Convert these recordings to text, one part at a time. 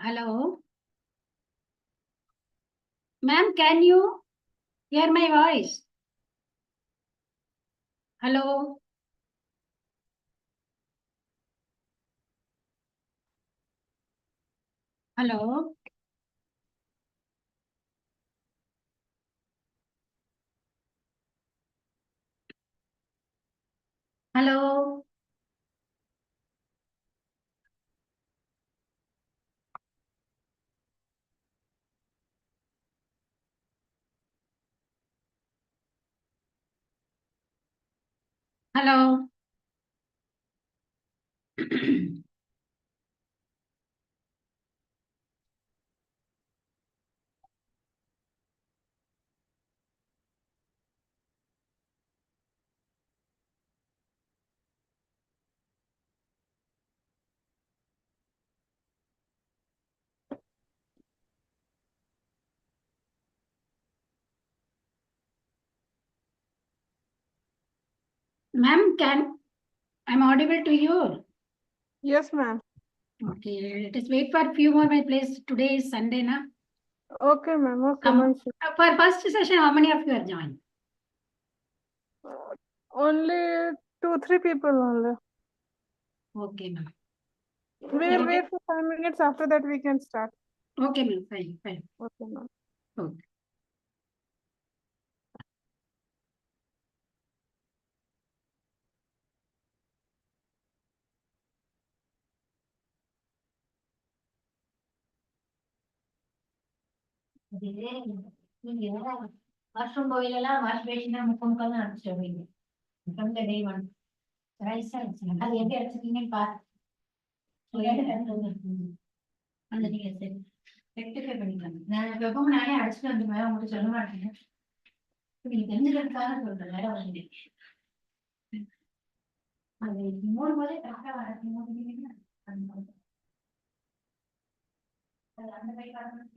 Hello. Ma'am, can you hear my voice? Hello. Hello. Hello. Hello. Ma'am, can I'm audible to you? Yes, ma'am. Okay, let us wait for a few more minutes, please. Today is Sunday, na? Okay, ma'am. Okay, no issue. For first session, how many of you are joined? Only 2-3 people only. Okay, ma'am. We will wait for 5 minutes. After that, we can start. Okay, ma'am. Fine, fine. Okay, ma'am. Okay. Washroom పోయేలా wash basin ముఖం కల్లా అనిపించండి ముఖంగా డేయమని rice అది ఏంటి అడిచి నేను pass అందుకే rectify பண்ணிக்கலாம் நான் வெப்பம் நானே அடிச்சுட்டு வந்து மேடம் உங்களுக்கு சொல்ல மாட்டேன் நீங்க தெரிஞ்சுக்கிறதுக்காக சொல்றேன் வேற வந்து அது மூணு போதே கரெக்டா வர மூணு அந்த கை காரணம்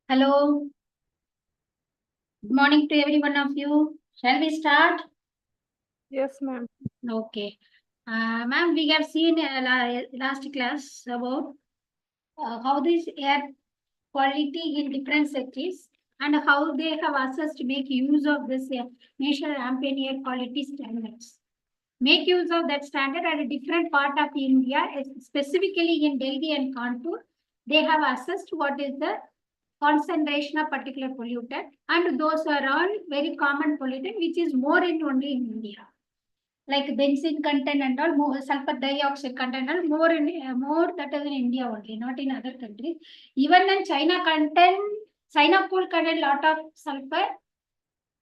Hello. Good morning to every one of you. Shall we start? Yes, ma'am. Okay. Ma'am, we have seen last class about how this air quality in different cities and how they have assessed to make use of this national ambient air quality standards. Make use of that standard at a different part of India, specifically in Delhi and Kanpur. They have assessed what is the concentration of particular pollutant, and those are all very common pollutant, which is more in only in India. Like benzene content and all, more sulfur dioxide content and all, more that is in India only, not in other countries. Even in China coal contain lot of sulfur,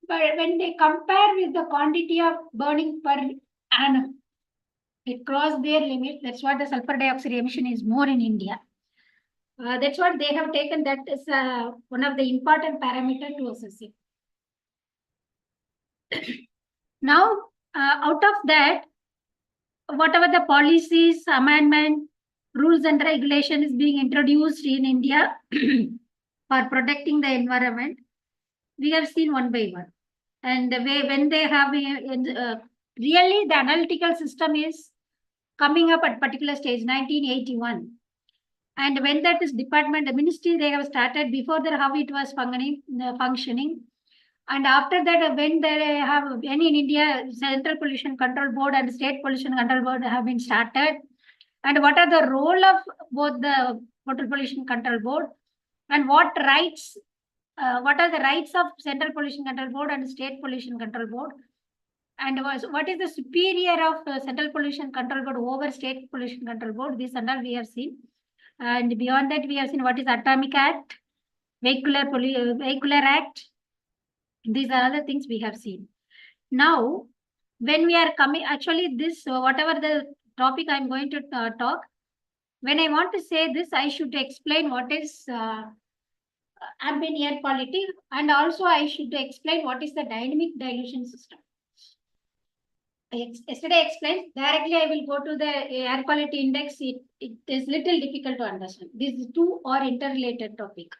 but when they compare with the quantity of burning per annum, it crossed their limit. That's what the sulfur dioxide emission is more in India. That's what they have taken. That is one of the important parameter to assess it. Now, out of that, whatever the policies, amendment, rules and regulation is being introduced in India for protecting the environment, we have seen one by one. And when they have really the analytical system is coming up at particular stage, 1981. And when that is department, the ministry, they have started before that how it was functioning. And after that, when they have any in India, Central Pollution Control Board and State Pollution Control Board have been started. And what are the role of both the Water Pollution Control Board and what rights, what are the rights of Central Pollution Control Board and State Pollution Control Board? And what is the superior of Central Pollution Control Board over State Pollution Control Board? This and all we have seen. And beyond that, we have seen what is Atomic Act, Vehicular Act. These are other things we have seen. Now, when we are coming, actually this, whatever the topic I'm going to talk, when I want to say this, I should explain what is ambient air quality, and also I should explain what is the dynamic dilution system. Yesterday I explained, directly I will go to the air quality index. It is little difficult to understand. These two are interrelated topic.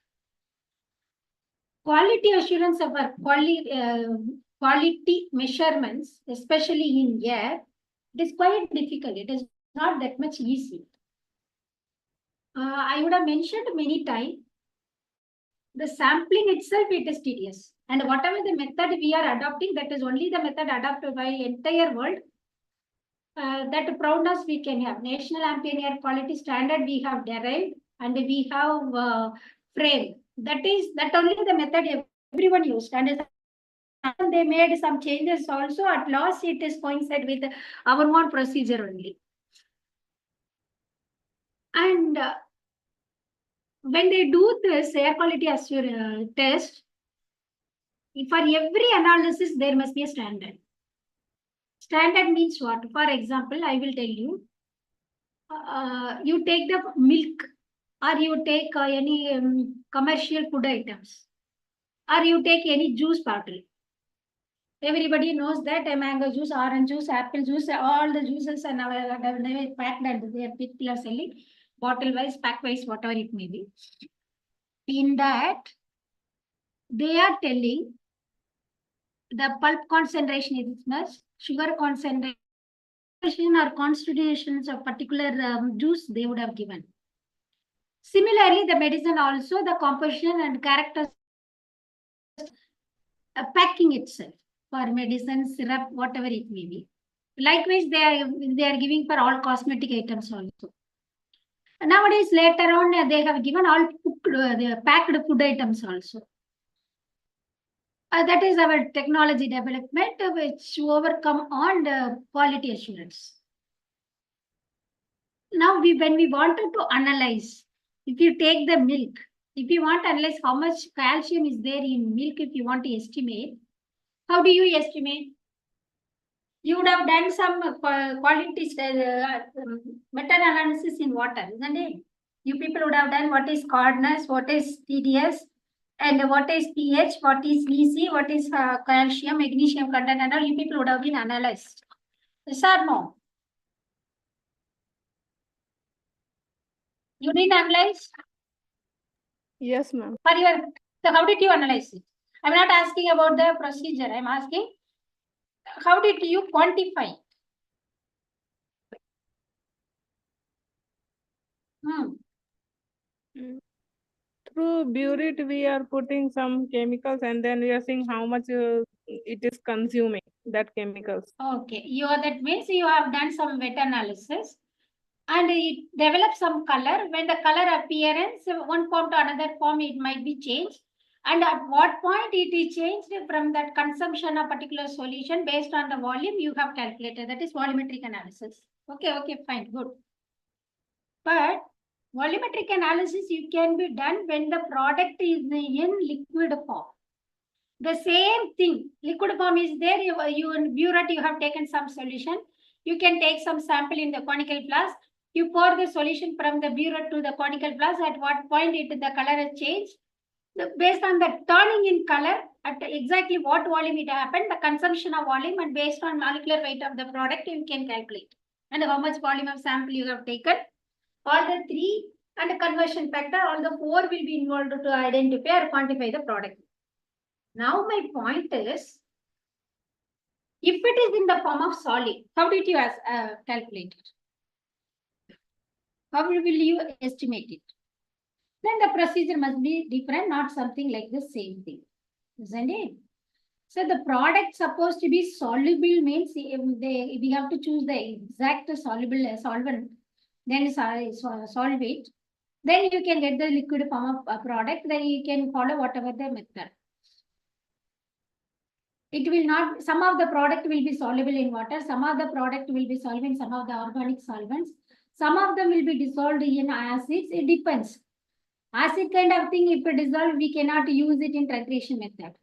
Quality assurance of our quality measurements, especially in air, it is quite difficult. It is not that much easy. I would have mentioned many times, the sampling itself, it is tedious. And whatever the method we are adopting, that is only the method adopted by entire world. That proudness we can have. National ambient air quality standard we have derived, and we have framed. That only the method everyone used. And they made some changes also. At last, it is coincide with our own procedure only. And when they do this air quality assurance test, for every analysis, there must be a standard. Standard means what? For example, I will tell you, you take the milk, or you take any commercial food items, or you take any juice bottle. Everybody knows that a mango juice, orange juice, apple juice, all the juices are now packed and people are selling bottle wise, pack wise, whatever it may be. In that, they are telling the pulp concentration is much, sugar concentration or constitutions of particular juice they would have given. Similarly, the medicine also, the composition and character packing itself for medicine, syrup, whatever it may be. Likewise, they are giving for all cosmetic items also. Nowadays, later on, they have given all packed food items also. That is our technology development, which overcome on the quality assurance. Now, when we wanted to analyze, if you take the milk, if you want to analyze how much calcium is there in milk, if you want to estimate, how do you estimate? You would have done some quality meta-analysis in water, isn't it? You people would have done what is hardness, what is TDS, and what is pH, what is EC, what is calcium, magnesium content, and all. You people would have been analyzed. Yes or no? You didn't analyze? Yes, ma'am. For your, so how did you analyze it? I'm not asking about the procedure. I'm asking how did you quantify? Through burette, we are putting some chemicals and then we are seeing how much it is consuming that chemicals. Okay, that means you have done some wet analysis and it develops some color. When the color appearance, one form to another form, it might be changed. And at what point it is changed from that consumption of particular solution based on the volume you have calculated. That is volumetric analysis. Okay, fine, good. But volumetric analysis you can be done when the product is in liquid form. The same thing, liquid form is there, you in burette, you have taken some solution. You can take some sample in the conical flask. You pour the solution from the burette to the conical flask. At what point the color has changed? Based on the turning in color, at exactly what volume it happened, the consumption of volume, and based on molecular weight of the product, you can calculate. And how much volume of sample you have taken. All the three and the conversion factor, all the four will be involved to identify or quantify the product. Now my point is, if it is in the form of solid, how did you calculate it? How will you estimate it? Then the procedure must be different, not something like the same thing, isn't it? So the product supposed to be soluble means we have to choose the exact soluble solvent, then solve it. Then you can get the liquid form of a product. Then you can follow whatever the method. It will not, some of the product will be soluble in water, some of the product will be solvent, some of the organic solvents, some of them will be dissolved in acids. It depends. Acid kind of thing, if it dissolved, we cannot use it in titration method.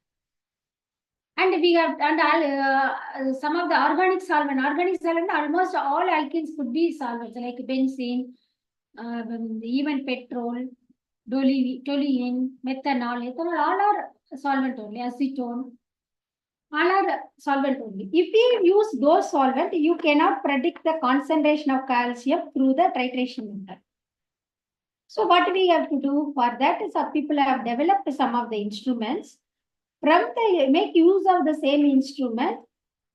And we have, and some of the organic solvent, almost all alkenes could be solvents like benzene, even petrol, toluene, methanol, ethanol, all are solvent only, acetone. All are solvent only. If we use those solvent, you cannot predict the concentration of calcium through the titration method. So what we have to do for that is people have developed some of the instruments. Make use of the same instrument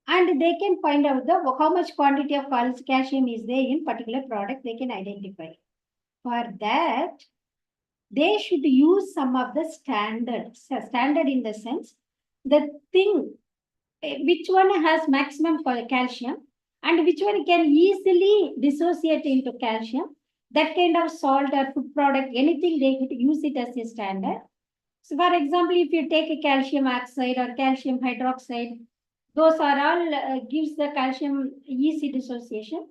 and they can find out how much quantity of calcium is there in particular product they can identify. For that, they should use some of the standards. Standard in the sense, the thing which one has maximum calcium and which one can easily dissociate into calcium, that kind of salt or food product, anything they could use it as a standard. So for example, if you take a calcium oxide or calcium hydroxide, those are all gives the calcium easy dissociation.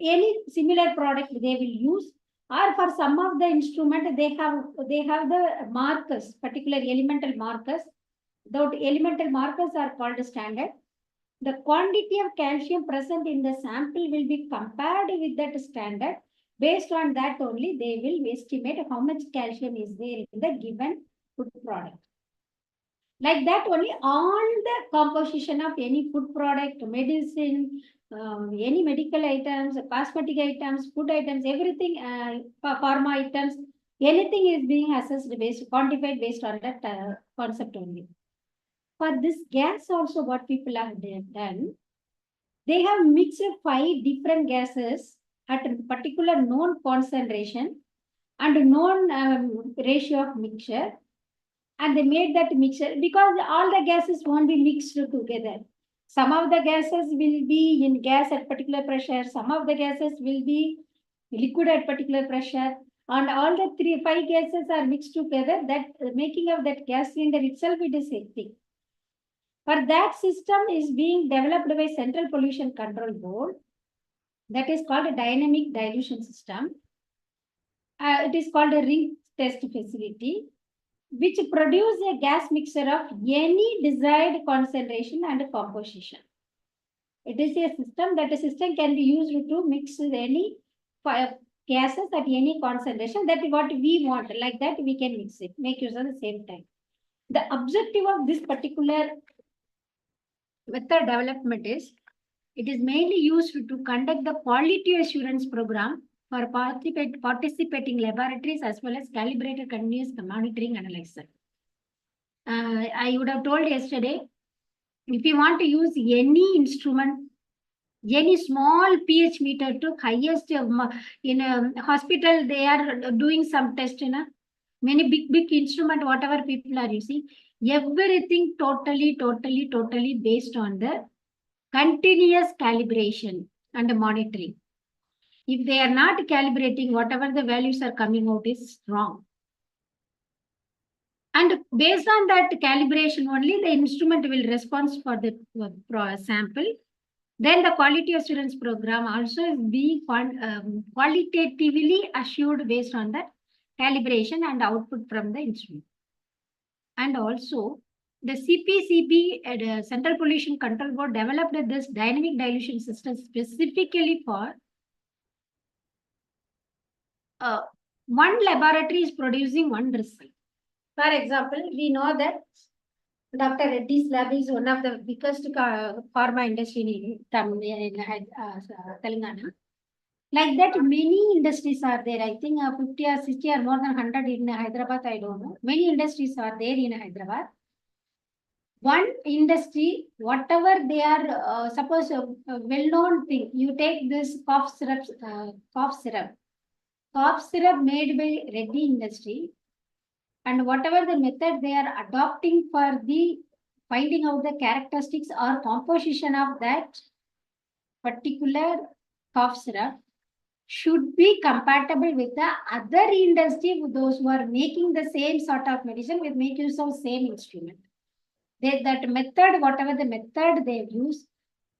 Any similar product they will use, or for some of the instrument they have the markers, particular elemental markers. The elemental markers are called standard. The quantity of calcium present in the sample will be compared with that standard. Based on that only, they will estimate how much calcium is there in the given food product. Like that only, all the composition of any food product, medicine, any medical items, cosmetic items, food items, everything, pharma items, anything is being assessed quantified based on that concept only. For this gas also, what people have done, they have mixed 5 different gases at a particular known concentration and known ratio of mixture. And they made that mixture because all the gases won't be mixed together. Some of the gases will be in gas at particular pressure. Some of the gases will be liquid at particular pressure. And all the 5 gases are mixed together. That making of that gas cylinder itself, it is hectic. For that system is being developed by Central Pollution Control Board. That is called a dynamic dilution system. It is called a ring test facility, which produce a gas mixture of any desired concentration and composition. It is a system that a system can be used to mix any gases at any concentration. That is what we want. Like that, we can mix it, make use at the same time. The objective of this particular method development is, it is mainly used to conduct the quality assurance program for participating laboratories as well as calibrated continuous monitoring analyzer. I would have told yesterday, if you want to use any instrument, any small pH meter to highest in a hospital, they are doing some test, many big instrument, whatever people are using, everything totally based on the continuous calibration and monitoring. If they are not calibrating, whatever the values are coming out is wrong. And based on that calibration only, the instrument will respond for the sample. Then the quality assurance program also is being qualitatively assured based on the calibration and output from the instrument. And also, the CPCB, Central Pollution Control Board, developed this dynamic dilution system specifically for one laboratory is producing one result. For example, we know that Dr. Reddy's lab is one of the biggest pharma industry in Telangana. Like that, many industries are there. I think 50 or 60 or more than 100 in Hyderabad, I don't know. Many industries are there in Hyderabad. One industry, whatever they are, suppose a well-known thing, you take this cough syrup made by Reddy industry, and whatever the method they are adopting for the finding out the characteristics or composition of that particular cough syrup should be compatible with the other industry, those who are making the same sort of medicine with make use of same instrument. That method, whatever the method they use,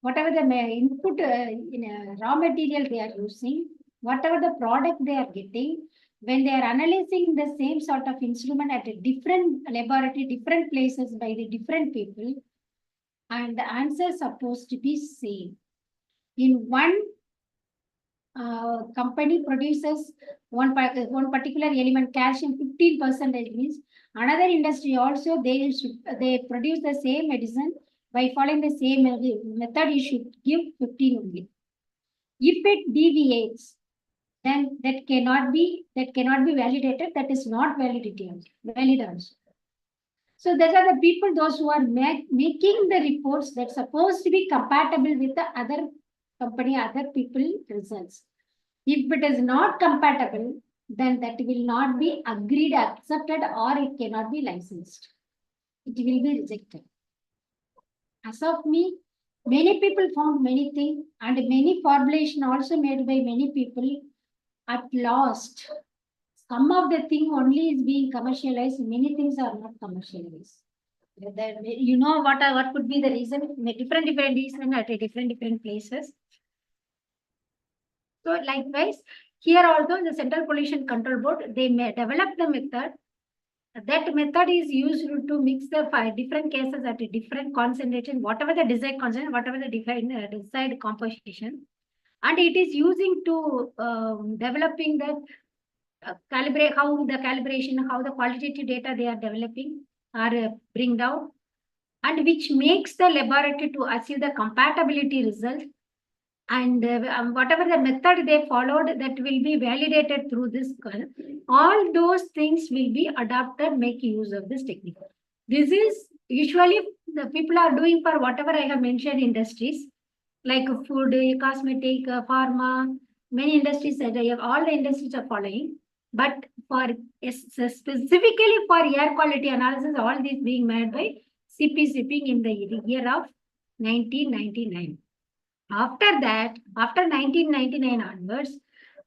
whatever the input in raw material they are using, whatever the product they are getting, when they are analyzing the same sort of instrument at a different laboratory, different places by the different people, and the answer is supposed to be same. In one company produces one particular element, calcium 15% means another industry also they produce the same medicine by following the same method, you should give 15 only. If it deviates, then that cannot be validated. That is not valid also. So those are the people, those who are making the reports that's supposed to be compatible with the other company, other people results. If it is not compatible, then that will not be agreed, accepted, or it cannot be licensed. It will be rejected. As of me, many people found many things, and many formulation also made by many people at last. Some of the thing only is being commercialized, many things are not commercialized. You know what could be the reason? Different reason at different places. So likewise, here also the Central Pollution Control Board, they may develop the method. That method is used to mix the different cases at a different concentration, whatever the desired concentration, whatever the desired composition. And it is using to developing the calibrate, how the calibration, how the qualitative data they are developing are bring down, and which makes the laboratory to achieve the compatibility result. And whatever the method they followed, that will be validated through this. All those things will be adopted, make use of this technique. This is usually the people are doing for whatever I have mentioned industries, like food, cosmetic, pharma, many industries, all the industries are following. But for specifically for air quality analysis, all these being made by CPCB in the year of 1999. After that, after 1999 onwards,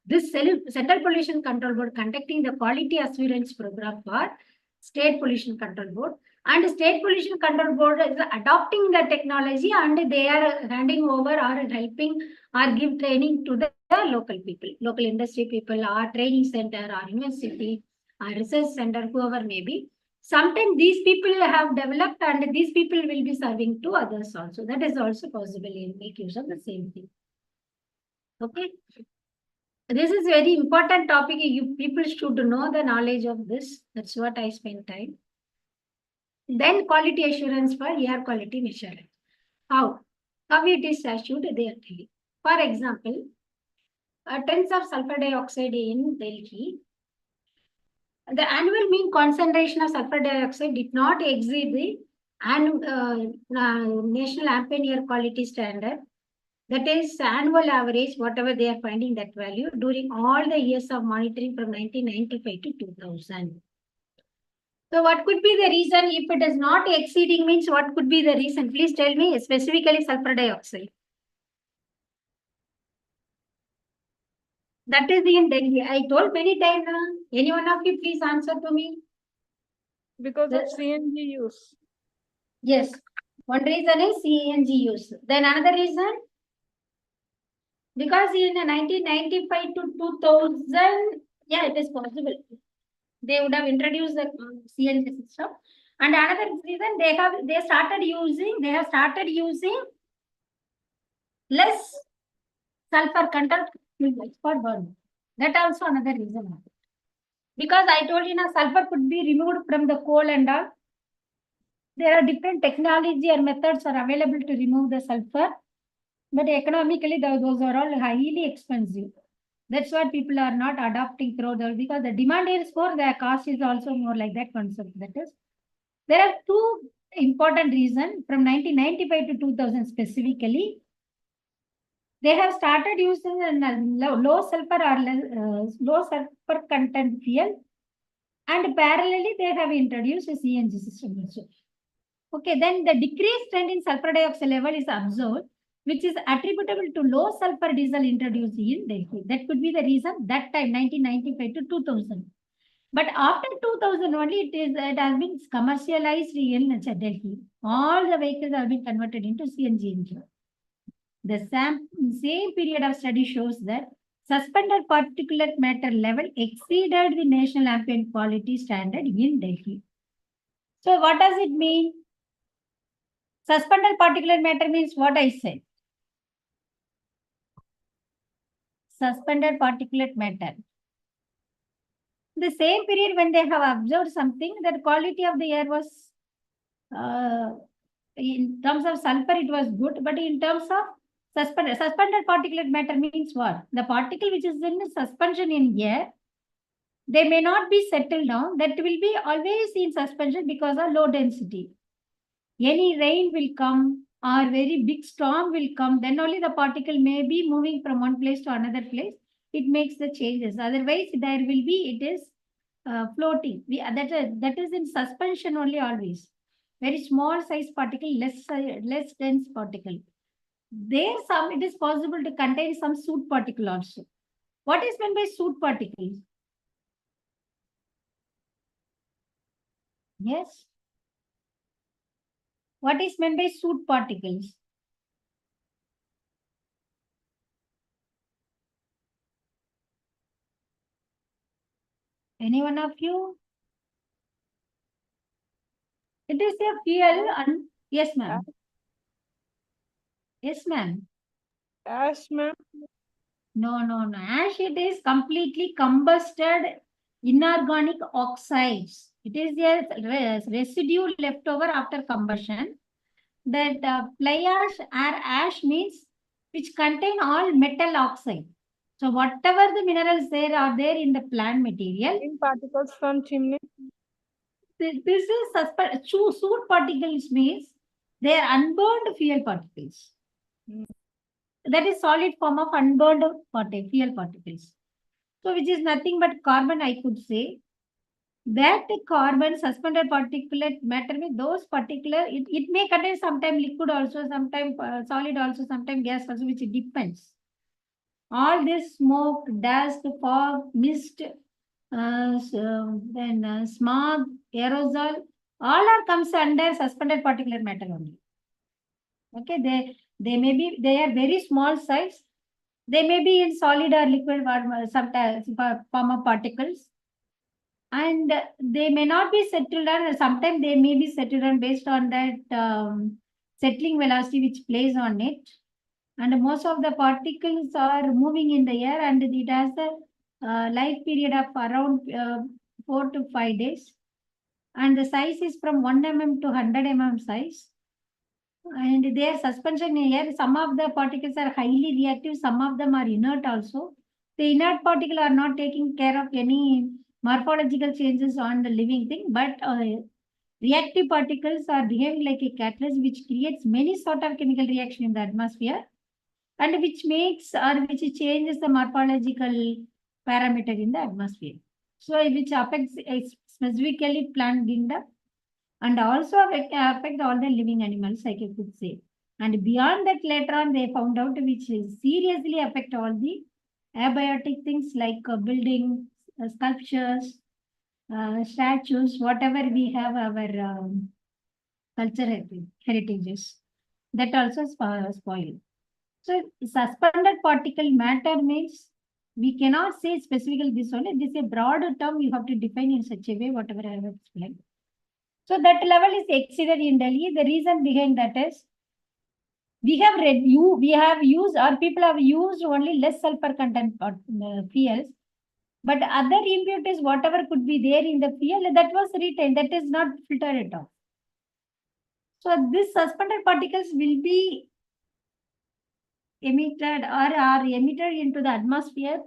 this Central Pollution Control Board conducting the quality assurance program for State Pollution Control Board, and State Pollution Control Board is adopting the technology, and they are handing over or helping or give training to the local people, local industry people, or training center, or university, or research center, whoever may be. Sometimes these people have developed, and these people will be serving to others also. That is also possible in make use of the same thing. Okay. This is very important topic. You people should know the knowledge of this. That's what I spent time. Then quality assurance for air quality measurement. How it is assured, they are telling. For example, tons of sulfur dioxide in Delhi. The annual mean concentration of sulfur dioxide did not exceed the national ambient air quality standard. That is annual average, whatever they are finding that value during all the years of monitoring from 1995 to 2000. So what could be the reason if it is not exceeding means what could be the reason? Please tell me, specifically sulfur dioxide. That is in Delhi. I told many times now. Any one of you please answer to me. Because of The- CNG use. Yes. One reason is CNG use. Then another reason, because in 1995 to 2000, yeah, it is possible. They would have introduced the CNG system. And another reason they have started using less sulfur content for burn. That also another reason. Because I told you now, sulfur could be removed from the coal and all. There are different technology and methods are available to remove the sulfur, but economically those are all highly expensive. That's why people are not adopting through the, because the demand is more, the cost is also more, like that concept. That is, there are two important reasons from 1995 to 2000 specifically. They have started using low sulfur or low sulfur content fuel, and parallelly they have introduced a CNG system also. Okay, then the decreased trend in sulfur dioxide level is observed, which is attributable to low sulfur diesel introduced in Delhi. That could be the reason that time, 1995 to 2000. But after 2000 only, it has been commercialized in Delhi. All the vehicles have been converted into CNG engine. The same period of study shows that suspended particulate matter level exceeded the national ambient quality standard in Delhi. So what does it mean? Suspended particulate matter means what I said. Suspended particulate matter. The same period when they have observed something, that quality of the air was, in terms of sulfur, it was good, but in terms of suspended particulate matter means what? The particle which is in suspension in air, they may not be settled down. That will be always in suspension because of low density. Any rain will come or very big storm will come, then only the particle may be moving from one place to another place. It makes the changes. Otherwise, there will be, it is floating. That is in suspension only always. Very small size particle, less dense particle. There it is possible to contain some soot particle also. What is meant by soot particles? Yes. What is meant by soot particles? Any one of you? It is a fuel. Yes, ma'am. Yes, ma'am. Ash, ma'am. No. Ash, it is completely combusted inorganic oxides. It is a residue left over after combustion. That fly ash or ash means which contain all metal oxide. So whatever the minerals there are there in the plant material. In particles from chimney. This is soot particles means they are unburned fuel particles. That is solid form of unburned fuel particles. So which is nothing but carbon, I could say. That carbon suspended particulate matter with those particular, it may contain sometime liquid also, sometime solid also, sometime gas also, which depends. All this smoke, dust, fog, mist, then smog, aerosol, all are comes under suspended particulate matter only. Okay, they are very small size. They may be in solid or liquid sometimes form of particles. And they may not be settled on, sometimes they may be settled on based on that settling velocity which plays on it. And most of the particles are moving in the air, and it has a life period of around 4 to 5 days. And the size is from 1 mm to 100 mm size. And their suspension in air, some of the particles are highly reactive, some of them are inert also. the inert particle are not taking care of any morphological changes on the living thing, but reactive particles are behaving like a catalyst which creates many sort of chemical reaction in the atmosphere and which makes or which changes the morphological parameter in the atmosphere. So which affects specifically plant kingdom and also affect all the living animals, I could say. And beyond that, later on, they found out which seriously affect all the abiotic things like building, sculptures, statues, whatever we have our culture heritages. That also spoil. So suspended particle matter means we cannot say specifically this only. This is a broader term you have to define in such a way, whatever I have explained. So that level is exceeded in Delhi. The reason behind that is we have used or people have used only less sulfur content fuels, but other impurities, whatever could be there in the fuel, that was retained. That is not filtered off. So these suspended particles will be emitted or are emitted into the atmosphere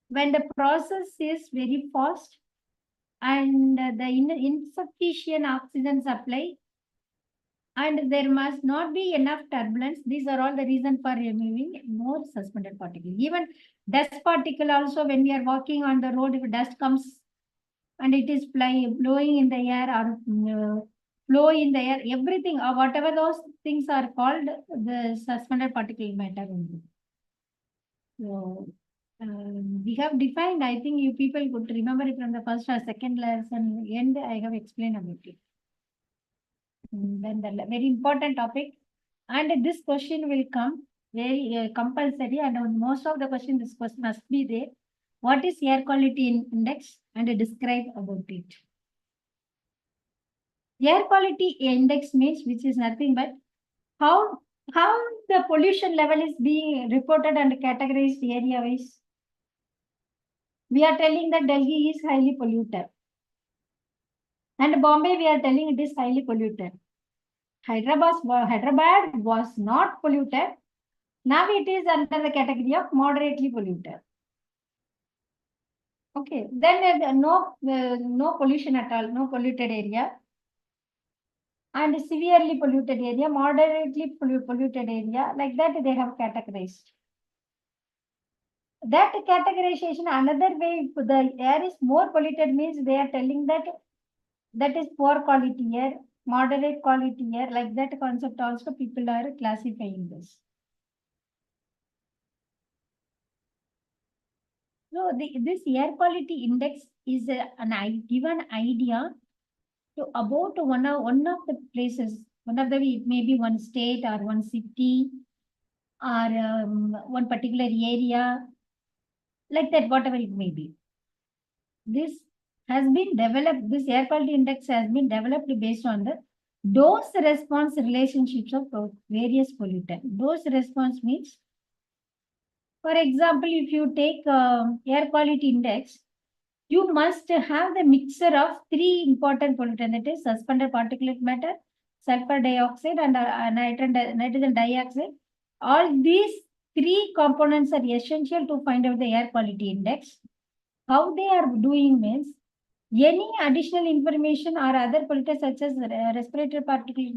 when the process is very fast and the insufficient oxygen supply and there must not be enough turbulence. These are all the reason for removing more suspended particle. Even dust particle also, when we are walking on the road, if dust comes and it is blowing in the air or flow in the air, everything or whatever those things are called, the suspended particle matter only. So we have defined, I think you people could remember it from the first or second lesson end, I have explained about it. Then the very important topic, and this question will come very compulsory, and most of the question this question must be there. What is air quality index and describe about it? Air quality index means which is nothing but how the pollution level is being reported and categorized area wise. We are telling that Delhi is highly polluted, and Bombay we are telling it is highly polluted. Hyderabad was not polluted. Now it is under the category of moderately polluted. Okay, then no pollution at all, no polluted area. And severely polluted area, moderately polluted area, like that they have categorized. That categorization, another way, if the air is more polluted means they are telling that that is poor quality air, moderate quality air, like that concept also people are classifying this. So this air quality index is given idea to about one of the places, maybe one state or one city or one particular area, like that, whatever it may be. This has been developed, this air quality index has been developed based on the dose response relationships of various pollutants. Dose response means, for example, if you take air quality index, you must have the mixture of three important pollutants, that is suspended particulate matter, sulfur dioxide, and nitrogen dioxide. All these three components are essential to find out the air quality index. How they are doing means, any additional information or other pollutants such as respiratory particulate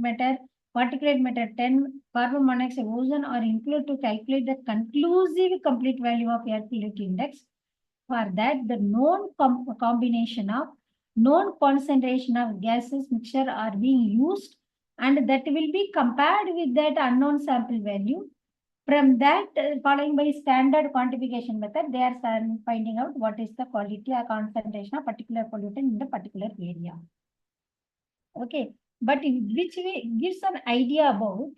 matter 10, carbon monoxide, ozone are included to calculate the conclusive complete value of air quality index. For that, the known combination of known concentration of gases mixture are being used, and that will be compared with that unknown sample value. From that, following by standard quantification method, they are finding out what is the quality or concentration of particular pollutant in the particular area. Okay, but in which way gives an idea about.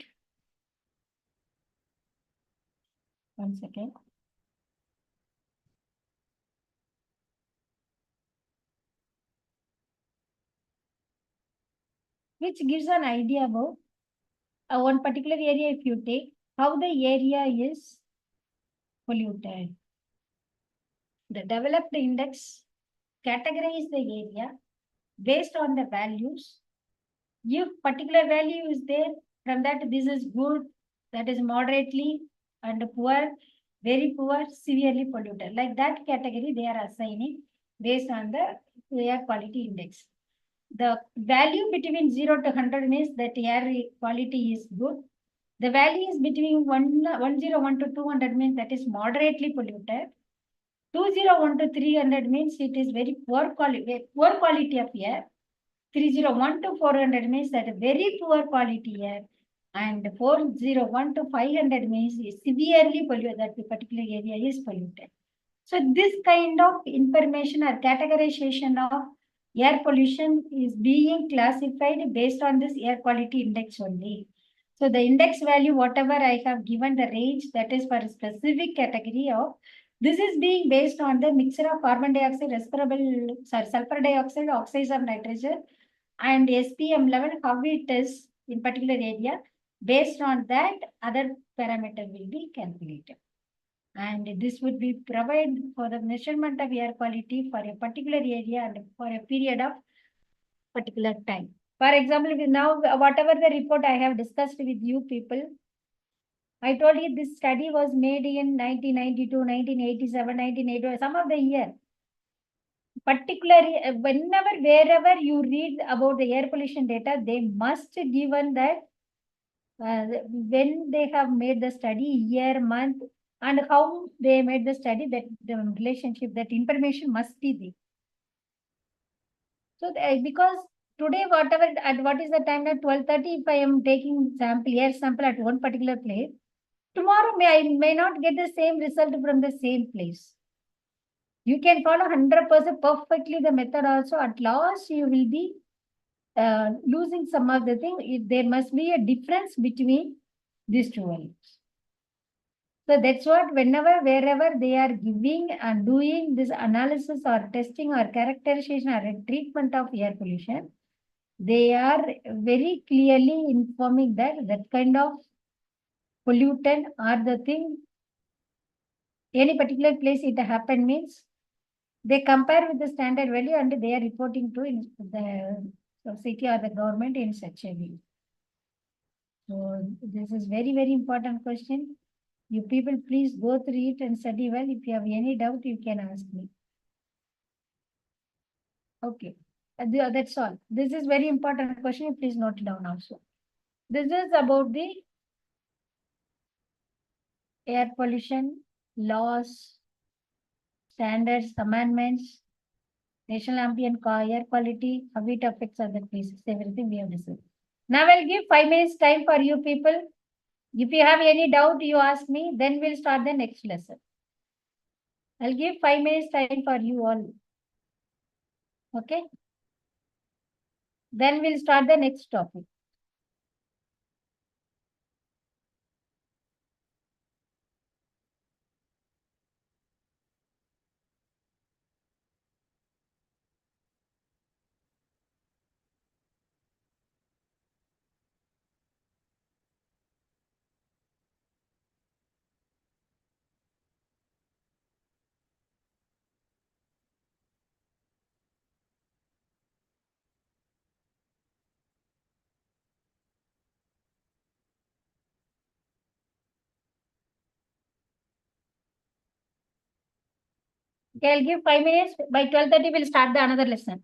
One second. Which gives an idea about one particular area, if you take, how the area is polluted. The developed index categorize the area based on the values. If particular value is there, from that this is good, that is moderately and poor, very poor, severely polluted. Like that category, they are assigning based on the air quality index. The value between 0 to 100 means that air quality is good. The value is between 101 to 200 means that is moderately polluted. 201 to 300 means it is very poor quality of air. 301 to 400 means that very poor quality air. And 401 to 500 means severely polluted, that particular area is polluted. So this kind of information or categorization of air pollution is being classified based on this air quality index only. So the index value, whatever I have given the range, that is for a specific category of, this is being based on the mixture of carbon dioxide, sulfur dioxide, oxides of nitrogen, and SPM level, how it is in particular area. Based on that, other parameter will be calculated. And this would be provided for the measurement of air quality for a particular area and for a period of particular time. For example, now whatever the report I have discussed with you people, I told you this study was made in 1992, 1987, 1980, some of the year. Particularly, whenever, wherever you read about the air pollution data, they must given that when they have made the study, year, month, and how they made the study, that the relationship, that information must be there. So because today, whatever, at what is the time at 12:30, if I am taking sample, air sample at one particular place, tomorrow I may not get the same result from the same place. You can follow 100% perfectly the method also. At last, you will be losing some of the thing. There must be a difference between these two values. So that's what, whenever, wherever they are giving and doing this analysis or testing or characterization or a treatment of air pollution, they are very clearly informing that that kind of pollutant or the thing, any particular place it happened means, they compare with the standard value and they are reporting to the society or the government in such a way. So this is very, very important question. You people please go through it and study well. If you have any doubt, you can ask me. Okay, that's all. This is very important question. Please note it down also. This is about the air pollution laws, standards, amendments, national ambient air quality, how it affects other places, everything we have discussed. Now I'll give 5 minutes time for you people. If you have any doubt, you ask me, then we'll start the next lesson. I'll give 5 minutes time for you all. Okay. Then we'll start the next topic. Okay, I'll give 5 minutes. By 12:30, we'll start the another lesson.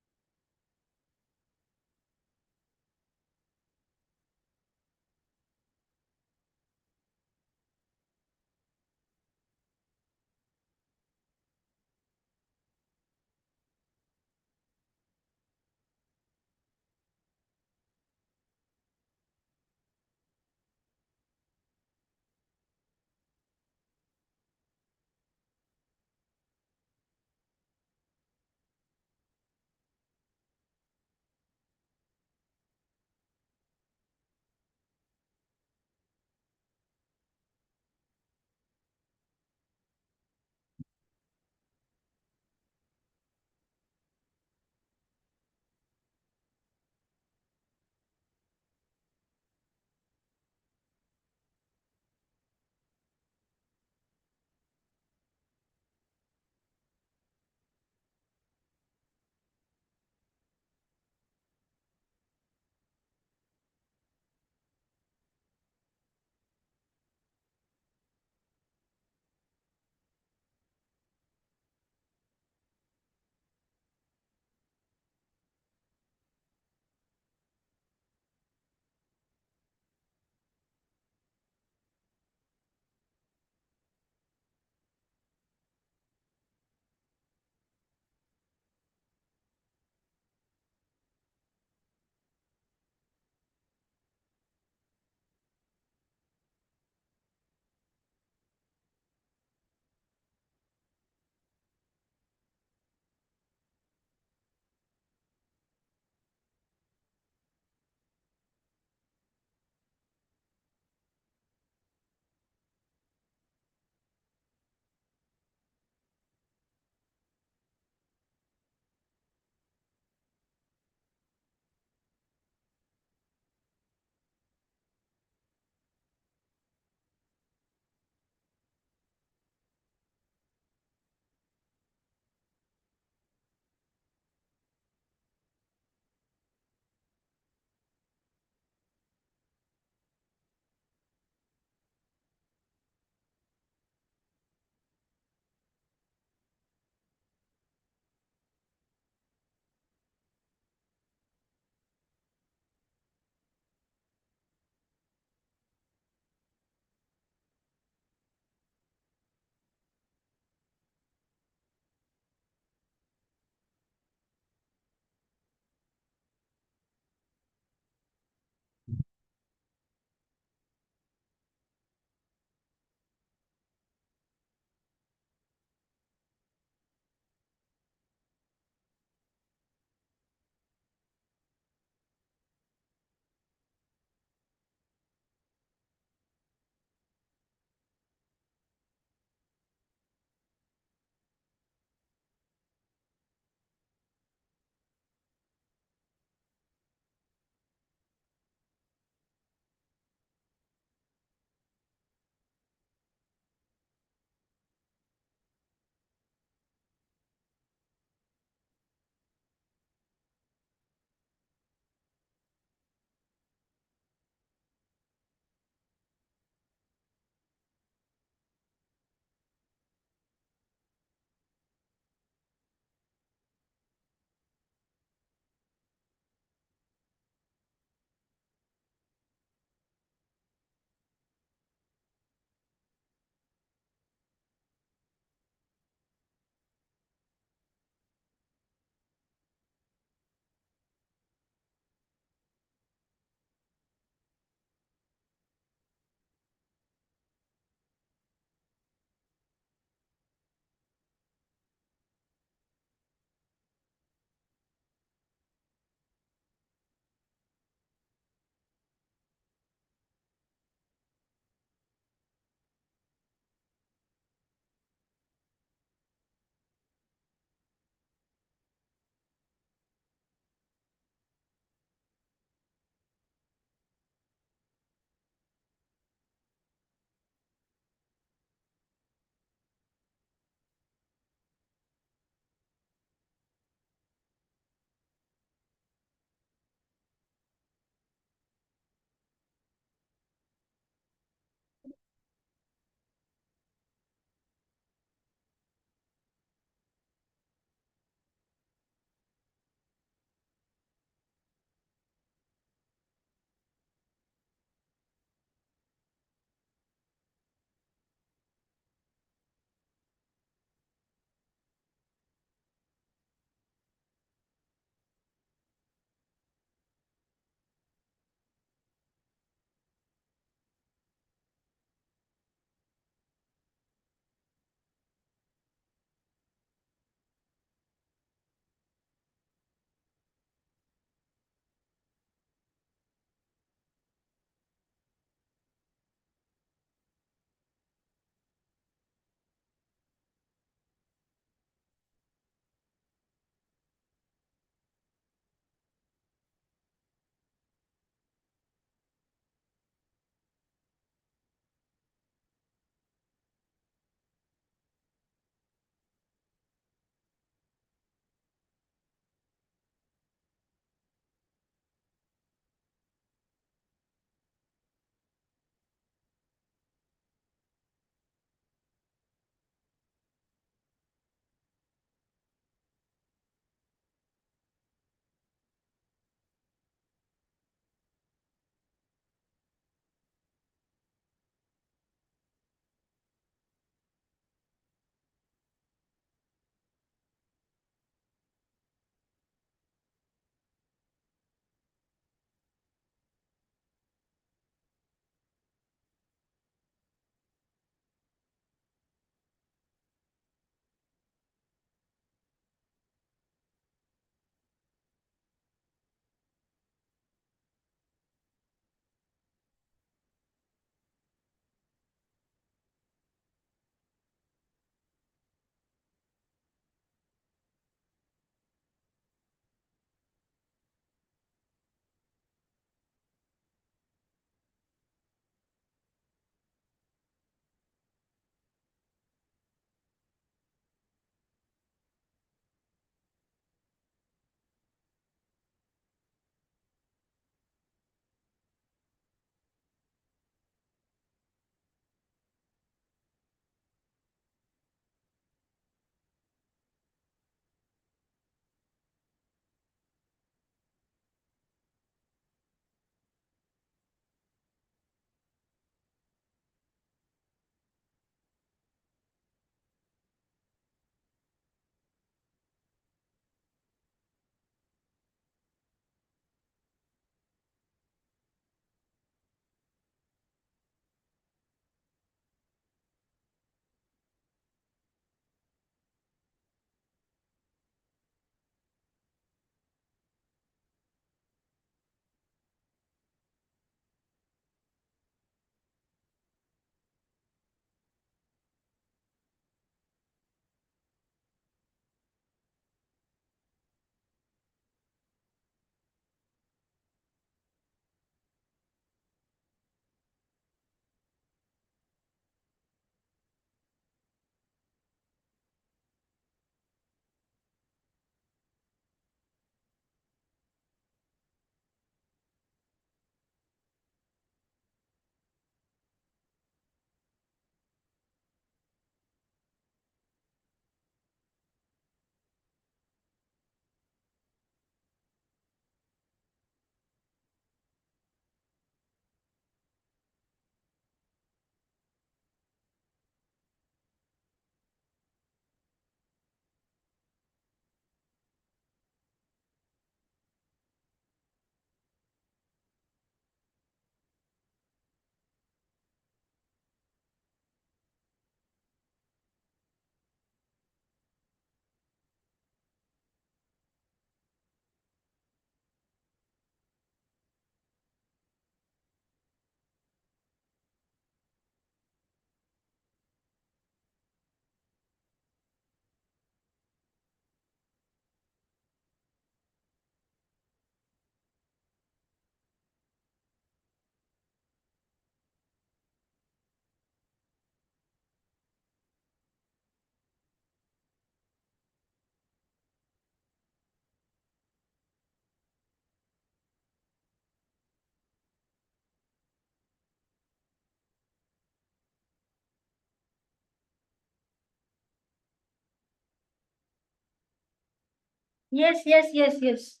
Yes, yes, yes, yes.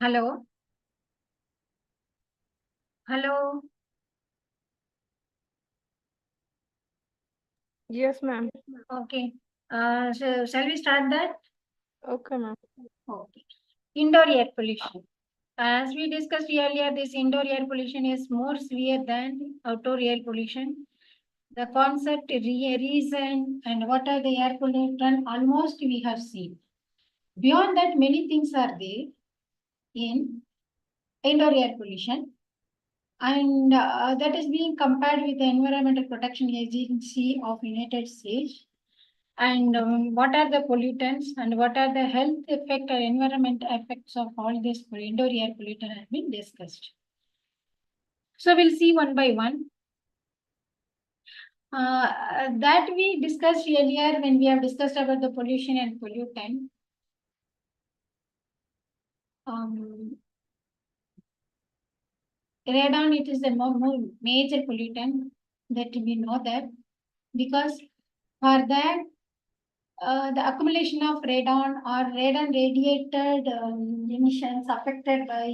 Hello. Hello. Yes, ma'am. Okay. So shall we start that? Okay, ma'am. Okay. Indoor air pollution. As we discussed earlier, this indoor air pollution is more severe than outdoor air pollution. The concept, reason, and what are the air pollutant, almost we have seen. Beyond that, many things are there in indoor air pollution, and that is being compared with the Environmental Protection Agency of United States. And what are the pollutants and what are the health effect or environment effects of all this indoor air pollutant has been discussed. So we'll see one by one. That we discussed earlier when we have discussed about the pollution and pollutant. Radon, it is the more major pollutant that we know that, because for that the accumulation of radon or radon radiated emissions affected by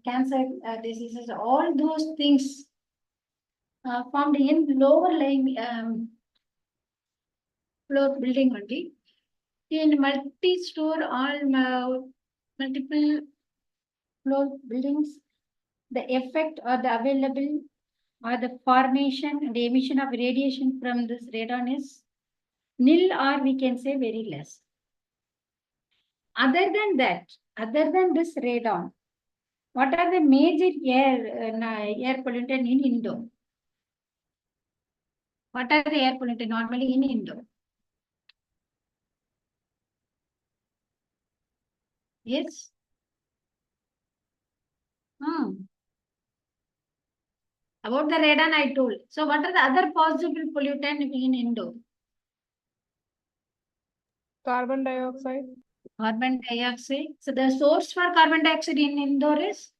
cancer diseases, all those things formed in lower lying floor building only. In multi-store all multiple floor buildings, the effect or the available or the formation and the emission of radiation from this radon is nil, or we can say very less. Other than that, other than this radon, what are the major air pollutant in Indo? What are the air pollutant normally in Indo? Yes. About the radon I told. So what are the other possible pollutant in Indo? Carbon dioxide. Carbon dioxide. So the source for carbon dioxide in Indore is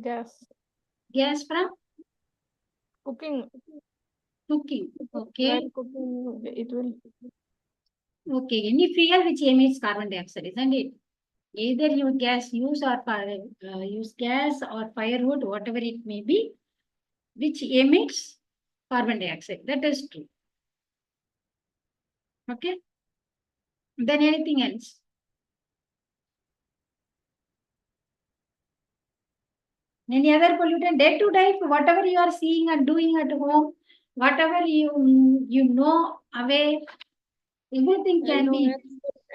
Gas. gas from Cooking. cooking. Okay. While cooking, it will. Okay. Any fuel which emits carbon dioxide, isn't it? Either you gas use or use gas or firewood, whatever it may be, which emits carbon dioxide. That is true. Okay. Then anything else? Any other pollutant? Day to day, whatever you are seeing and doing at home, whatever you know away, everything can be.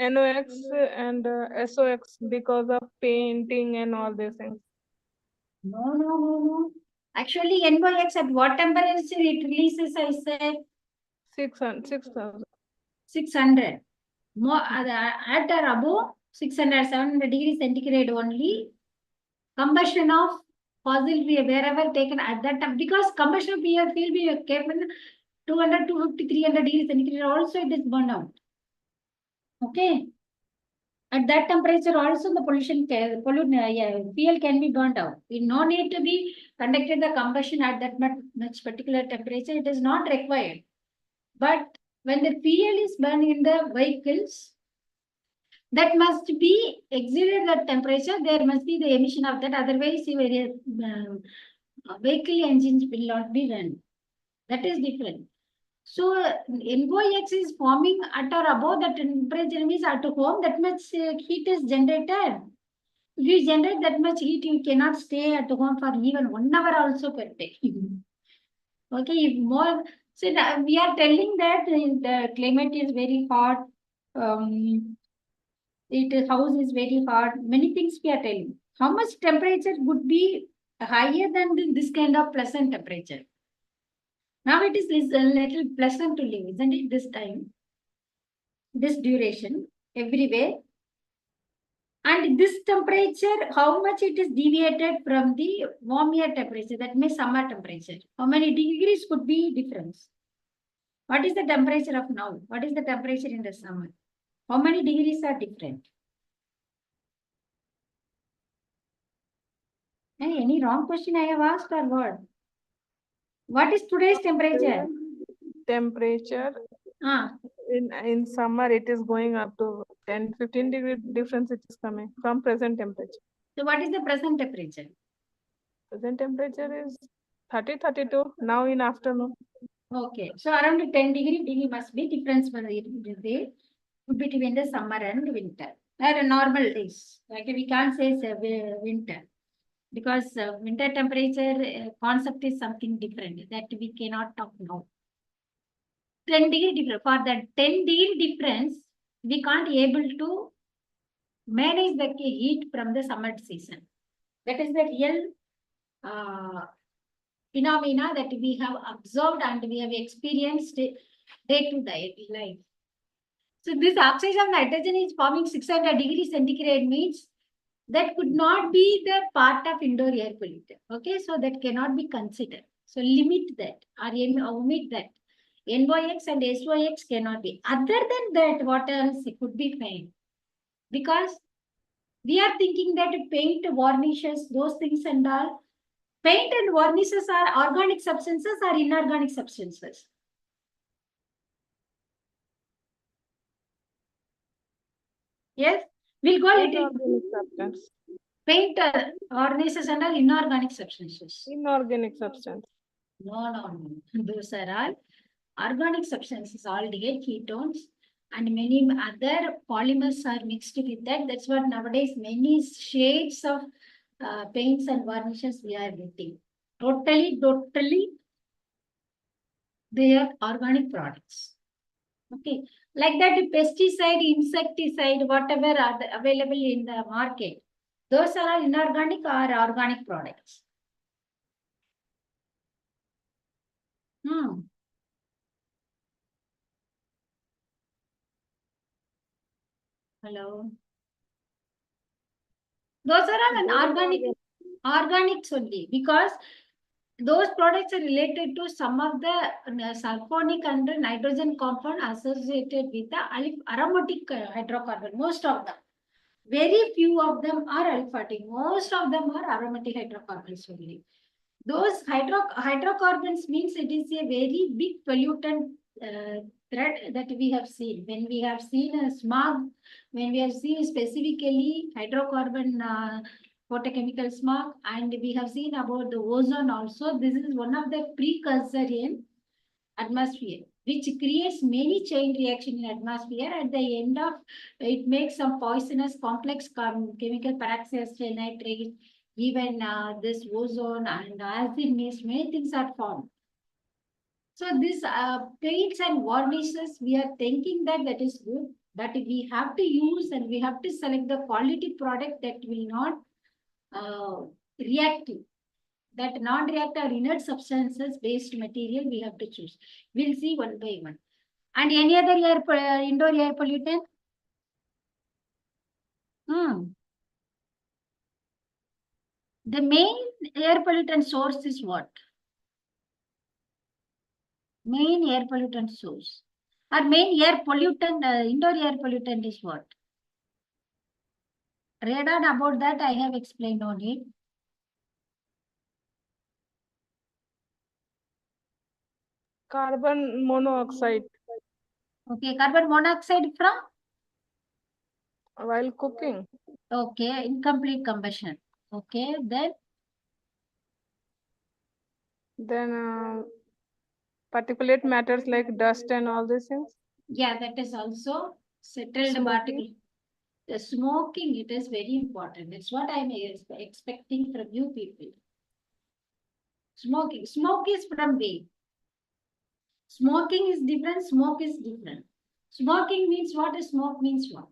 NOx and SOx because of painting and all these things. No. Actually, NOx at what temperature it releases? I said 6,000. 600. More at or above 600, 700 degrees centigrade only. Combustion of fossil fuel wherever taken at that time, because combustion of fuel will be kept 200, 250, 300 degrees centigrade also it is burned out. Okay. At that temperature also the fuel can be burnt out. It no need to be conducted the combustion at that much particular temperature. It is not required. But when the fuel is burned in the vehicles, that must be exceeded that temperature. There must be the emission of that. Otherwise, your vehicle engines will not be run. That is different. So NOx is forming at or above that temperature, means at home that much heat is generated. If you generate that much heat, you cannot stay at home for even 1 hour also per day. Okay, if more. So we are telling that the climate is very hot. House is very hot. Many things we are telling. How much temperature would be higher than this kind of pleasant temperature? Now it is a little pleasant to live, isn't it? This time, this duration, everywhere. And this temperature, how much it is deviated from the warm air temperature, that means summer temperature. How many degrees could be difference? What is the temperature of now? What is the temperature in the summer? How many degrees are different? Any wrong question I have asked or what? What is today's temperature? Temperature Ah, in summer it is going up to 10-15 degree difference it is coming from present temperature. so what is the present temperature? Present temperature is 30-32 now in afternoon. Okay, so around 10 degree must be difference between the summer and winter. Or normal days. Like we can't say it's winter because winter temperature concept is something different that we cannot talk now. 10 degree difference. For that 10 degree difference, we can't able to manage the heat from the summer season. That is the real phenomena that we have observed and we have experienced day to day life. So this oxide of nitrogen is forming 600 degrees centigrade means that could not be the part of indoor air pollutant. Okay, so that cannot be considered. So limit that or omit that. NOx and SOx cannot be. Other than that, what else it could be paint? Because we are thinking that paint, varnishes, those things and all. Paint and varnishes are organic substances or inorganic substances? Yes, we'll go little. Inorganic substance. Paint, varnishes and all inorganic substances. Inorganic substance. No. Those are all organic substances, aldehyde, ketones, and many other polymers are mixed with that. That's what nowadays many shades of paints and varnishes we are getting. Totally, they are organic products. Okay, like that pesticide, insecticide, whatever are available in the market, those are all inorganic or organic products. Hello. Those are all an organics only because those products are related to some of the sulfonic and nitrogen compound associated with the aromatic hydrocarbon. Most of them. Very few of them are aliphatic. Most of them are aromatic hydrocarbons only. Those hydrocarbons means it is a very big pollutant threat that we have seen. When we have seen a smog, when we have seen specifically hydrocarbon photochemical smog, and we have seen about the ozone also, this is one of the precursor in atmosphere, which creates many chain reaction in atmosphere. At the end of it makes some poisonous complex chemical peroxide nitrate, even this ozone and acid mist, many things are formed. So this paints and varnishes, we are thinking that that is good, but we have to use and we have to select the quality product that will not reactive. That non-reactive inert substances based material we have to choose. We'll see one by one. And any other indoor air pollutant? The main air pollutant source is what? Main air pollutant source. Or main air pollutant, indoor air pollutant is what? Radon, about that I have explained on it. Carbon monoxide. Okay, carbon monoxide from? While cooking. Okay, incomplete combustion. Okay, Then particulate matters like dust and all these things. yeah, that is also settled particle. The smoking, it is very important. That's what I'm expecting from you people. Smoking. Smoke is from where? Smoking is different. Smoke is different. Smoking means what? Smoke means what?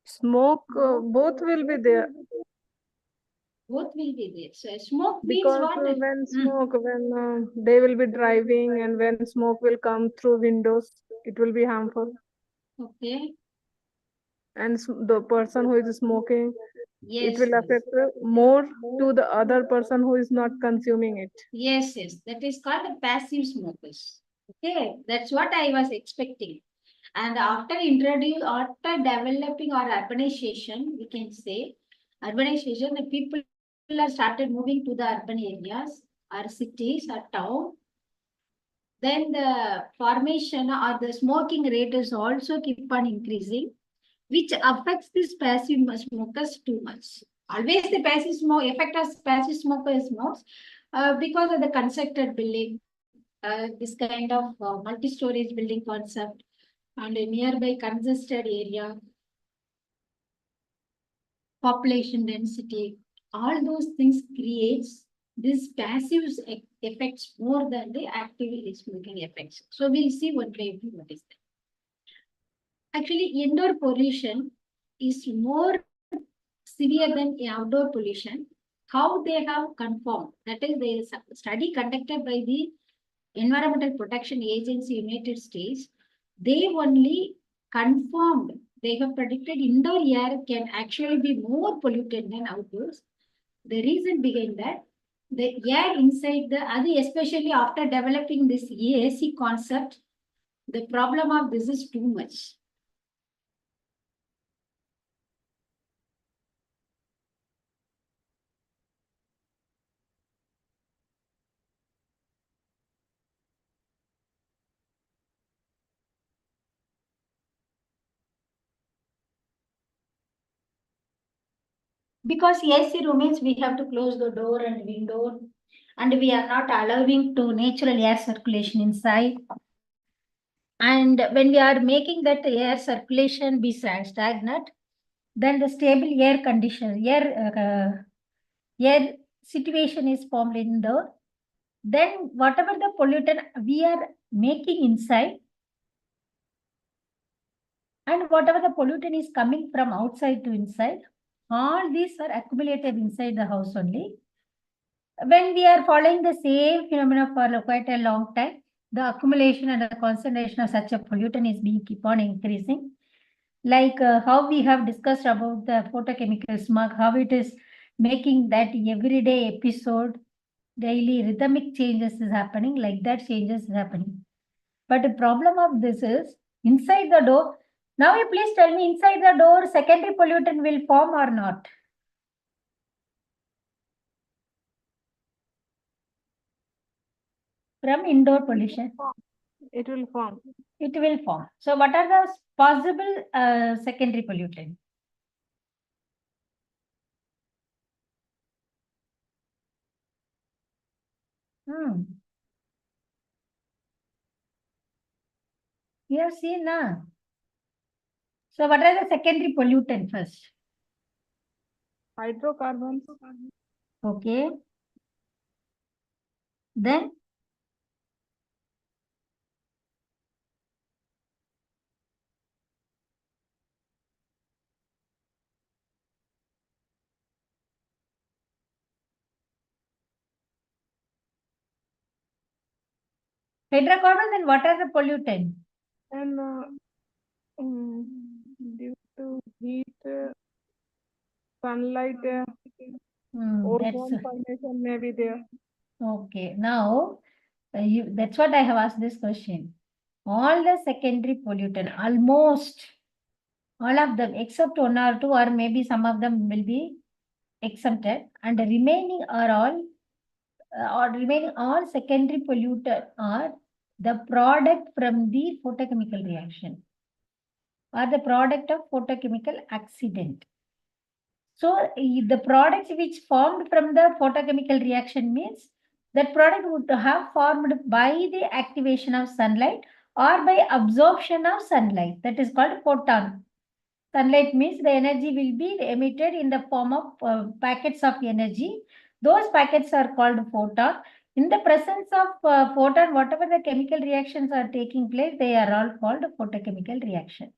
Smoke, both will be there. Both will be there. So smoke means Because what? when they will be driving and when smoke will come through windows, it will be harmful. Okay. And the person who is smoking, Yes. it will affect more to the other person who is not consuming it. Yes. That is called the passive smokers. Okay. That's what I was expecting. And after developing our urbanization, we can say Urbanization, the people are started moving to the urban areas or cities or town. Then the formation or the smoking rate is also keep on increasing, which affects these passive smokers too much. Always the passive smoke effect of passive smoker is most because of the constructed building, this kind of multi-storage building concept and a nearby congested area, population density, all those things creates this passive effects more than the active smoking effects. So we'll see one by one what is that. Actually, indoor pollution is more severe than outdoor pollution. How they have confirmed, that is, there is a study conducted by the Environmental Protection Agency, United States. They only confirmed, they have predicted indoor air can actually be more polluted than outdoors. The reason behind that, the air inside especially after developing this AC concept, the problem of this is too much. Because AC rooms, we have to close the door and window, and we are not allowing to natural air circulation inside. And when we are making that air circulation be stagnant, then the stable air condition, air situation is formed in the, then whatever the pollutant we are making inside, and whatever the pollutant is coming from outside to inside, all these are accumulated inside the house only. When we are following the same phenomena for quite a long time, the accumulation and the concentration of such a pollutant is being keep on increasing. Like how we have discussed about the photochemical smog, how it is making that everyday episode, daily rhythmic changes is happening, like that changes is happening. But the problem of this is inside the door. Now you please tell me, inside the door, secondary pollutant will form or not? From indoor pollution. It will form. It will form. So what are the possible secondary pollutants? You have seen now. So what are the secondary pollutants first? Hydrocarbons. Okay. Then hydrocarbons, and what are the pollutants? And due to heat, sunlight, ozone formation may be there. Okay. Now, that's what I have asked this question. All the secondary pollutant, almost all of them, except one or two, or maybe some of them will be exempted, and the remaining are all secondary pollutant are the product from the photochemical reaction or the product of photochemical accident. So the products which formed from the photochemical reaction means that product would have formed by the activation of sunlight or by absorption of sunlight. That is called photon. Sunlight means the energy will be emitted in the form of packets of energy. Those packets are called photon. In the presence of photon, whatever the chemical reactions are taking place, they are all called photochemical reaction.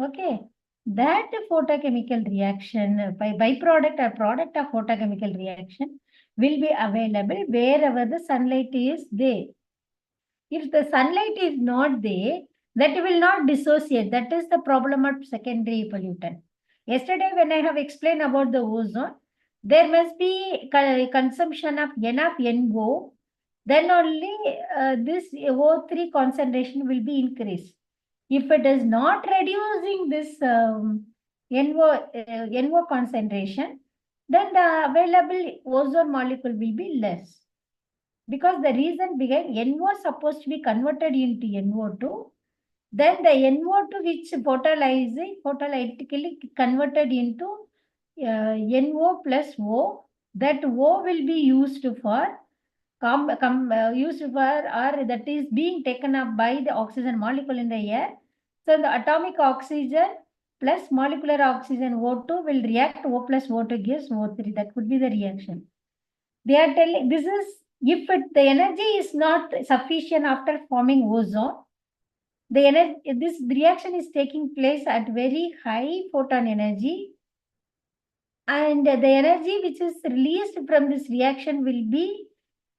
Okay. That photochemical reaction, by byproduct or product of photochemical reaction, will be available wherever the sunlight is there. If the sunlight is not there, that will not dissociate. That is the problem of secondary pollutant. Yesterday, when I have explained about the ozone, there must be consumption of enough NO, then only this O3 concentration will be increased. If it is not reducing this NO concentration, then the available ozone molecule will be less. Because the reason behind NO is supposed to be converted into NO2, then the NO2 which photolytically converted into NO plus O, that O will be used for or that is being taken up by the oxygen molecule in the air. So the atomic oxygen plus molecular oxygen O2 will react, O plus O2 gives O3. That could be the reaction. They are telling this is if the energy is not sufficient after forming ozone, this reaction is taking place at very high photon energy, and the energy which is released from this reaction will be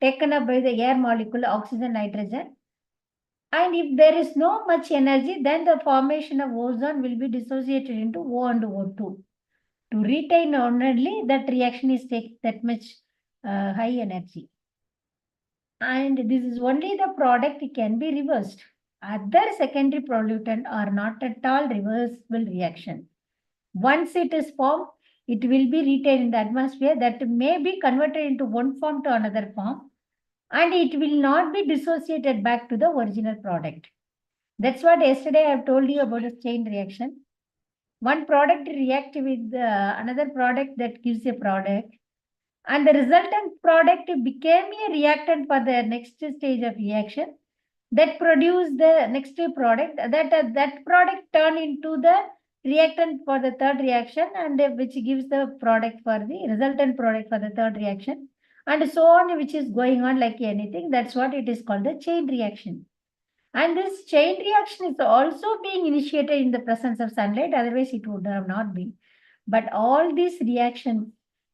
taken up by the air molecule, oxygen, nitrogen. And if there is no much energy, then the formation of ozone will be dissociated into O and O2. To retain only that reaction is take that much high energy. And this is only the product can be reversed. Other secondary pollutant are not at all reversible reaction. Once it is formed, it will be retained in the atmosphere that may be converted into one form to another form, and it will not be dissociated back to the original product. That's what yesterday I have told you about the chain reaction. One product reacts with another product that gives a product, and the resultant product became a reactant for the next stage of reaction that produced the next product. That product turned into the reactant for the third reaction, and which gives the product for the resultant product for the third reaction, and so on, which is going on like anything. That's what it is called, the chain reaction. And this chain reaction is also being initiated in the presence of sunlight, otherwise it would have not been. But all these reactions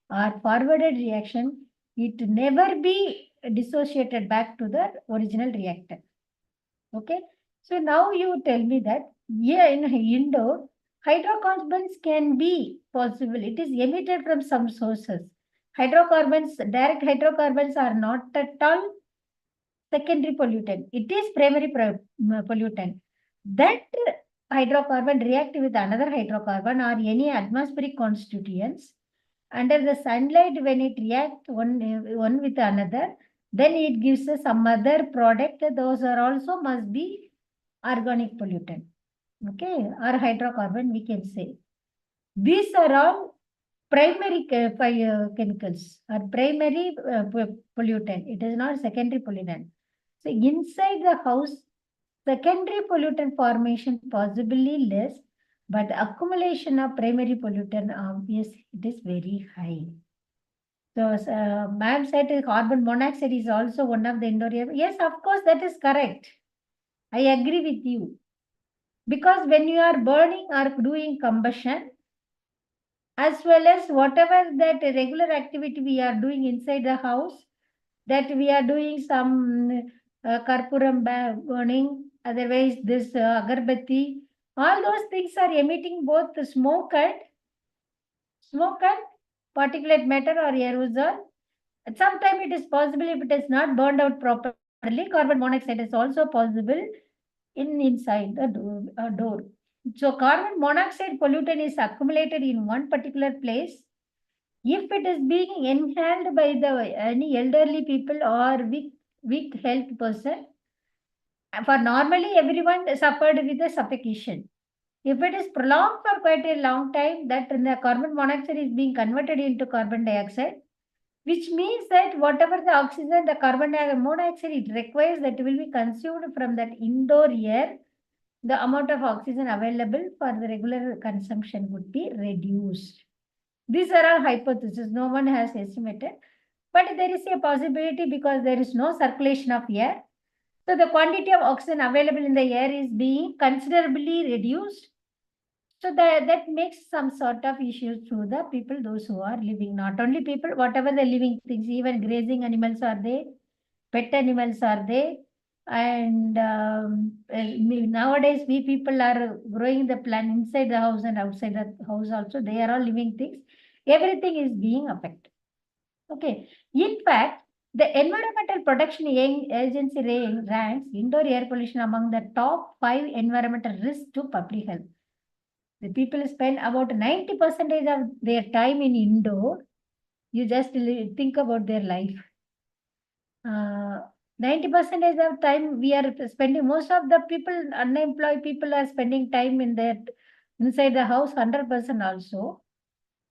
are forwarded reaction. It never be dissociated back to the original reactant. Okay. So now you tell me that here in indoor, hydrocarbons can be possible. It is emitted from some sources. Direct hydrocarbons are not at all secondary pollutant. It is primary pollutant. That hydrocarbon react with another hydrocarbon or any atmospheric constituents. Under the sunlight, when it reacts one with another, then it gives us some other product. Those are also must be organic pollutant. Okay, or hydrocarbon we can say. These are all primary chemicals or primary pollutant. It is not secondary pollutant. So inside the house, secondary pollutant formation possibly less, but accumulation of primary pollutant, obviously, it is very high. So, ma'am said carbon monoxide is also one of the indoor air. Yes, of course, that is correct. I agree with you. Because when you are burning or doing combustion, as well as whatever that regular activity we are doing inside the house, that we are doing some karpuram burning, otherwise this agarbatti, all those things are emitting both the smoke and particulate matter or aerosol. Sometimes it is possible if it is not burned out properly, carbon monoxide is also possible inside the door. So carbon monoxide pollutant is accumulated in one particular place. If it is being inhaled by any elderly people or weak health person, for normally everyone suffered with the suffocation. If it is prolonged for quite a long time, that the carbon monoxide is being converted into carbon dioxide, which means that whatever the oxygen, the carbon monoxide it requires, that will be consumed from that indoor air, the amount of oxygen available for the regular consumption would be reduced. These are all hypotheses. No one has estimated. But there is a possibility because there is no circulation of air. So the quantity of oxygen available in the air is being considerably reduced. So that makes some sort of issues to the people, those who are living, not only people, whatever the living things, even grazing animals are there, pet animals are there. And nowadays, we people are growing the plant inside the house and outside the house also. They are all living things. Everything is being affected. Okay. In fact, the Environmental Protection Agency ranks indoor air pollution among the top 5 environmental risks to public health. The people spend about 90% of their time in indoor. You just think about their life. 90% of time we are spending, most of the people, unemployed people are spending time in their inside the house 100% also.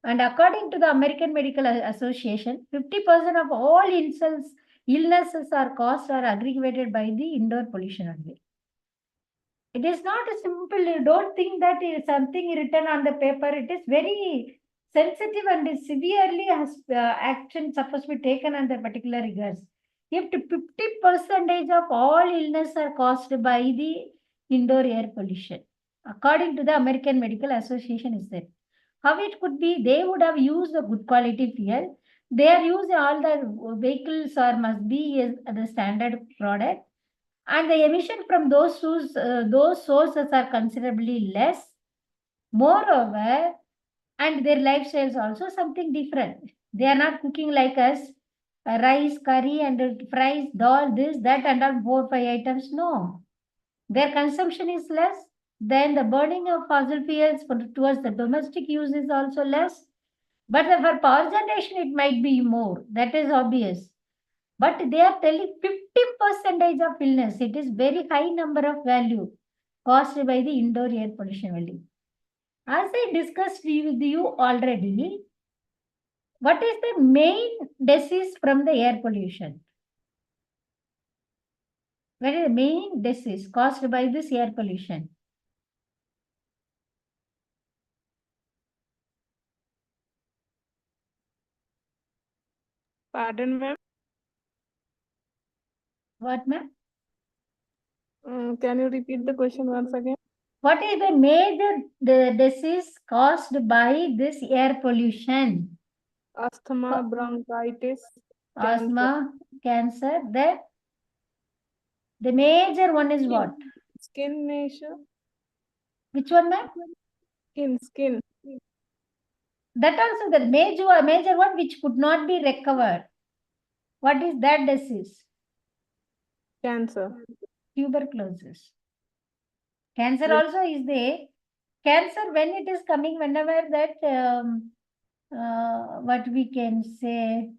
And according to the American Medical Association, 50% of all illnesses are caused or aggravated by the indoor pollution only. It is not a simple, you don't think that it is something written on the paper. It is very sensitive and is severely action supposed to be taken on the particular regards. If 50% of all illness are caused by the indoor air pollution, according to the American Medical Association is there. How it could be? They would have used a good quality fuel. They are using all the vehicles or must be the standard product, and the emission from those sources are considerably less. Moreover, and their lifestyles also something different. They are not cooking like us, rice, curry, and fries, dal, this, that, and all 4-5 items. No, their consumption is less. Then the burning of fossil fuels towards the domestic use is also less. But for power generation, it might be more. That is obvious. But they are telling 50% of illness. It is very high number of value caused by the indoor air pollution only. As I discussed with you already, what is the main disease from the air pollution? What is the main disease caused by this air pollution? Pardon, ma'am. What, ma'am? Can you repeat the question once again? What is the major disease caused by this air pollution? Asthma, bronchitis, Asthma, cancer. The major one is what? skin issue. Which one, ma'am? Skin. That also the major one which could not be recovered. What is that disease? Cancer. Tuberculosis. Cancer also is there. Cancer, when it is coming, whenever that, what we can say,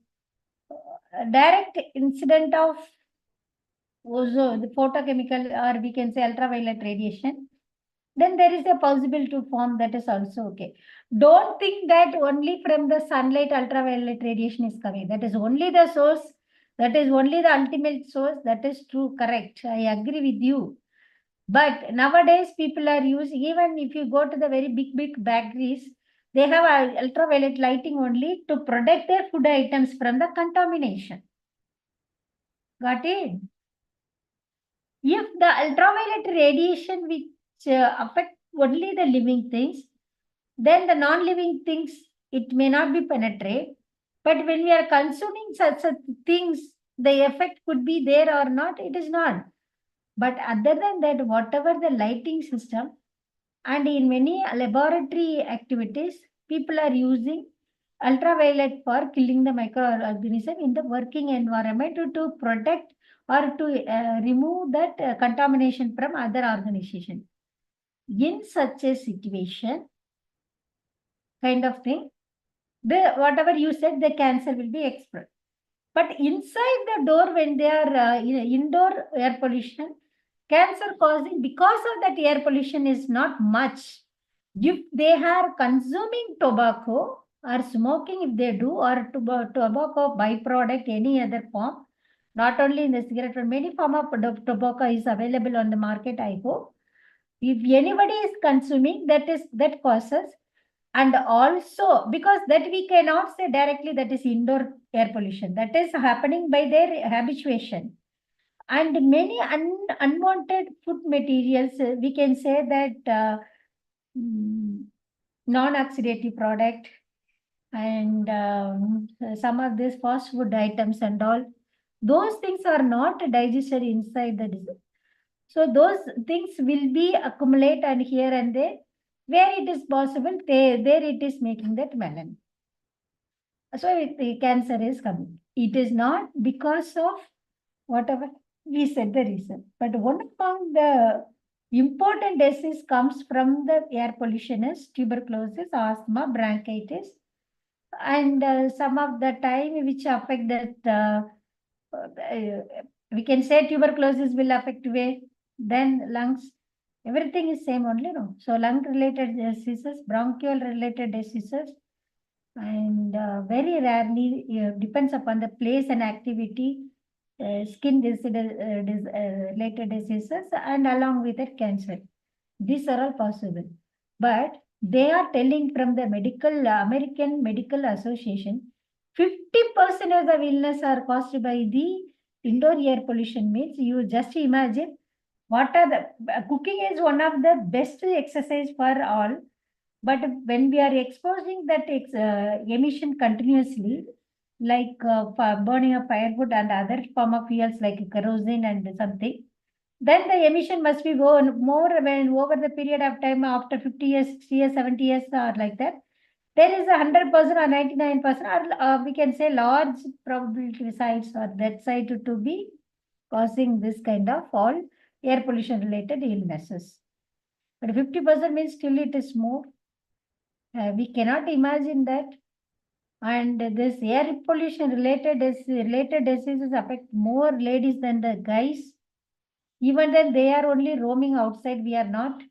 direct incident of ozone, the photochemical, or we can say ultraviolet radiation, then there is a possibility to form, that is also okay. Don't think that only from the sunlight ultraviolet radiation is coming. That is only the source. That is only the ultimate source. That is true, correct. I agree with you. But nowadays people are using, even if you go to the very big bakeries, they have ultraviolet lighting only to protect their food items from the contamination. Got it? If the ultraviolet radiation which affect only the living things, then the non-living things, it may not be penetrate. But when we are consuming such things, the effect could be there or not, it is not. But other than that, whatever the lighting system, and in many laboratory activities, people are using ultraviolet for killing the microorganism in the working environment to protect or to remove that contamination from other organization. In such a situation, kind of thing, the whatever you said, the cancer will be expressed. But inside the door, when they are indoor air pollution, cancer causing, because of that air pollution is not much. If they are consuming tobacco or smoking, if they do, or tobacco byproduct, any other form, not only in the cigarette, but many form of tobacco is available on the market, I hope. If anybody is consuming, that causes. And also, because that we cannot say directly that is indoor air pollution, that is happening by their habituation. And many unwanted food materials, we can say that non-oxidative product and some of these fast food items and all, those things are not digested inside the disease. So those things will be accumulate and here and there, where it is possible, there it is making that melon. So the cancer is coming. It is not because of whatever we said the reason, but one among the Important disease comes from the air pollution is tuberculosis, asthma, bronchitis, and some of the time which affect that we can say tuberculosis will affect way, then lungs, everything is same only, no? So lung related diseases, bronchial related diseases, and very rarely depends upon the place and activity, skin related diseases, and along with it cancer. These are all possible. But they are telling from the American Medical Association, 50% of the illness are caused by the indoor air pollution. Means you just imagine what are the cooking is one of the best exercise for all. But when we are exposing that emission continuously, like burning of firewood and other form of fuels like kerosene and something, then the emission must be more when over the period of time after 50 years, 60 years, 70 years or like that. There is 100% or 99% or we can say large probability sites or that site to be causing this kind of all air pollution related illnesses. But 50% means still it is more. We cannot imagine that. And this air pollution related diseases affect more ladies than the guys. Even then they are only roaming outside, we are not.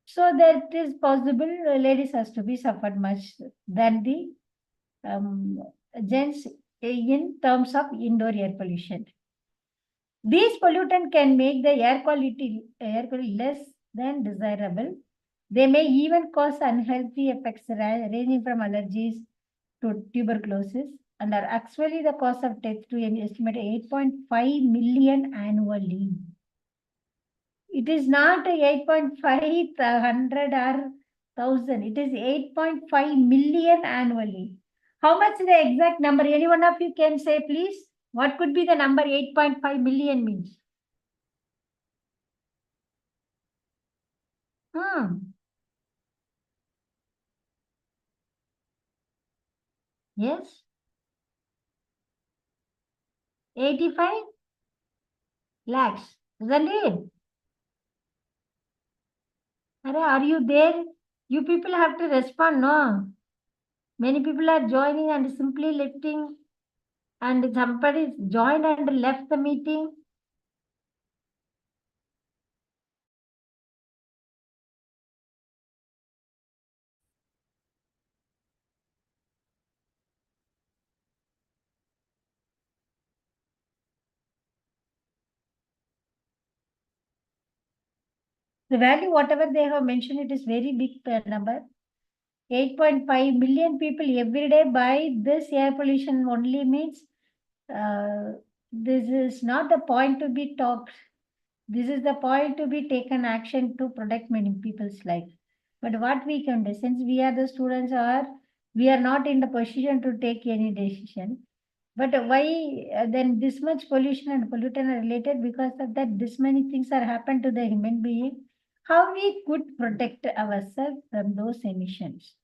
So that is possible, ladies has to be suffered much than the gents in terms of indoor air pollution. These pollutants can make the air quality less than desirable. They may even cause unhealthy effects ranging from allergies to tuberculosis and are actually the cause of death to an estimated 8.5 million annually. It is not 8.5 hundred or 1,000. It is 8.5 million annually. How much is the exact number? Any one of you can say, please? What could be the number 8.5 million means? Yes? 85 lakhs. Isn't it? Are you there? You people have to respond, no? Many people are joining and simply lifting, and somebody joined and left the meeting. The value, whatever they have mentioned, it is very big number. 8.5 million people every day by this air pollution only means this is not the point to be talked. This is the point to be taken action to protect many people's life. But what we can do, since we are the students, we are not in the position to take any decision. But why then this much pollution and pollutant are related? Because of that, this many things are happened to the human being. How we could protect ourselves from those emissions?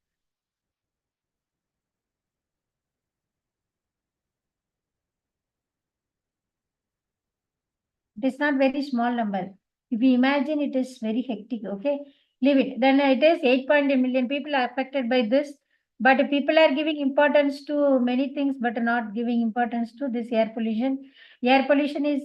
It is not very small number. If you imagine, it is very hectic. Okay, leave it. Then it is 8.8 million people are affected by this. But people are giving importance to many things, but not giving importance to this air pollution. Air pollution is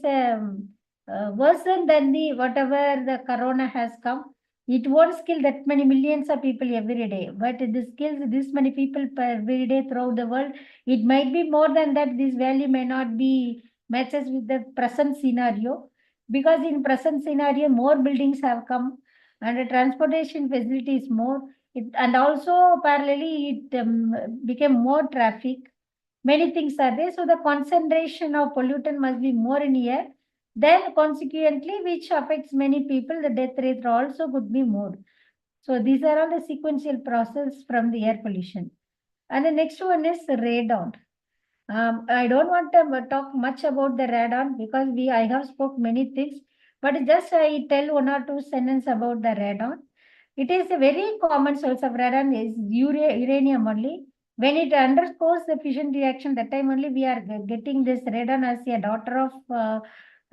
worse than the whatever the corona has come. It won't kill that many millions of people every day, but this kills this many people every day throughout the world. It might be more than that. This value may not be matches with the present scenario, because in present scenario more buildings have come and the transportation facilities more, and also parallelly it became more traffic. Many things are there, so the concentration of pollutant must be more in air. Then consequently, which affects many people, the death rate also could be more. So these are all the sequential process from the air pollution. And the next one is radon. I don't want to talk much about the radon because I have spoke many things, but just I tell one or two sentences about the radon. It is a very common source of radon is uranium only. When it undergoes the fission reaction, that time only we are getting this radon as a daughter of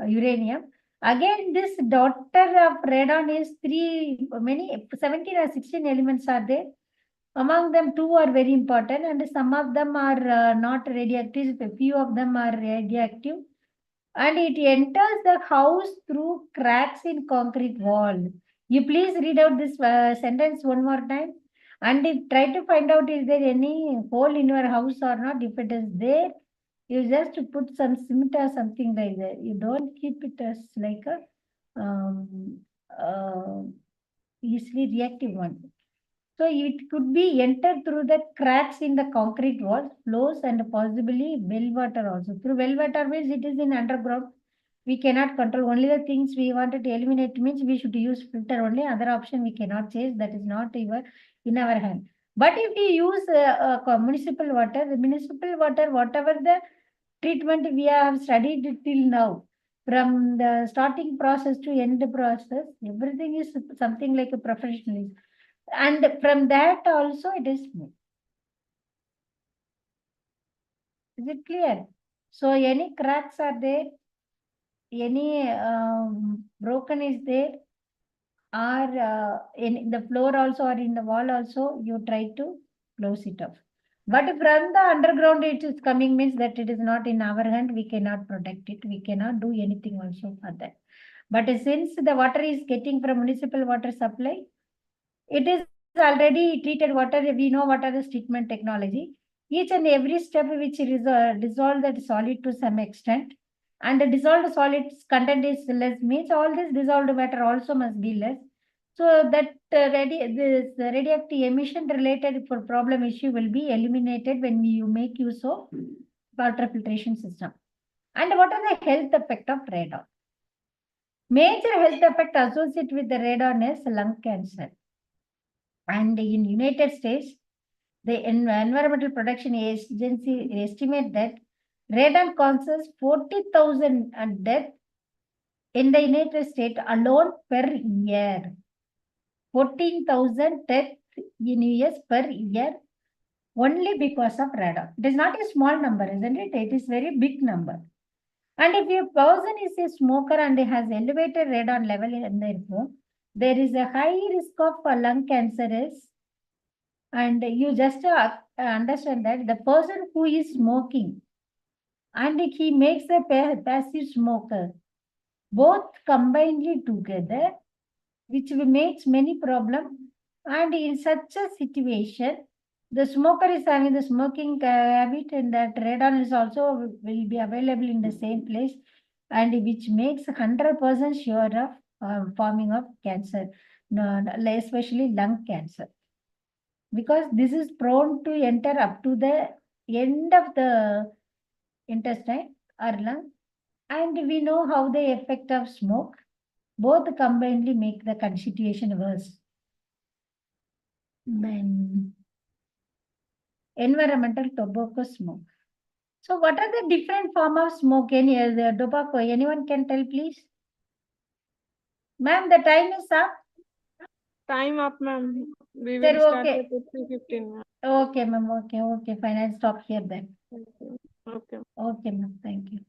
uranium. Again, this daughter of radon is 17 or 16 elements are there. Among them, 2 are very important, and some of them are not radioactive. A few of them are radioactive, and it enters the house through cracks in concrete wall. You please read out this sentence one more time, and try to find out is there any hole in your house or not. If it is there, you just put some cement or something like that. You don't keep it as like a uh, easily reactive one. So it could be entered through the cracks in the concrete walls, floors, and possibly well water also. Through well water means it is in underground. We cannot control. Only the things we wanted to eliminate means we should use filter only. Other option we cannot change. That is not even in our hand. But if we use municipal water, the municipal water, whatever the treatment we have studied till now, from the starting process to end process, everything is something like a professionalism. And from that also it is smooth. Is it clear? So any cracks are there, any broken is there, or in the floor also or in the wall also, you try to close it off. But from the underground it is coming means that it is not in our hand, we cannot protect it, we cannot do anything also for that. But since the water is getting from municipal water supply, it is already treated water, we know what are the treatment technology. Each and every step which dissolve that solid to some extent, and the dissolved solid's content is less means all this dissolved matter also must be less. So that this radioactive emission related for problem issue will be eliminated when you make use of water filtration system. And what are the health effect of radon? Major health effect associated with the radon is lung cancer. And in United States, the Environmental Protection Agency estimate that radon causes 40,000 deaths in the United States alone per year. 14,000 deaths in US per year only because of radon. It is not a small number, isn't it? It is very big number. And if a person is a smoker and has elevated radon level in their home, there is a high risk of lung cancer is. And you just understand that the person who is smoking and he makes a passive smoker, both combinedly together, which makes many problems. And in such a situation, the smoker is having the smoking habit, and that radon is also will be available in the same place, and which makes 100% sure of forming of cancer, especially lung cancer. Because this is prone to enter up to the end of the intestine or lung, and we know how the effect of smoke both combinedly make the situation worse. Then environmental tobacco smoke. So what are the different form of smoke in the tobacco? Anyone can tell, please? Ma'am, the time is up. Time up, ma'am. We Sir, will start okay. at 3:15, ma'am. Okay, ma'am. Okay, fine. I'll stop here then. Okay. Okay, ma'am. Thank you.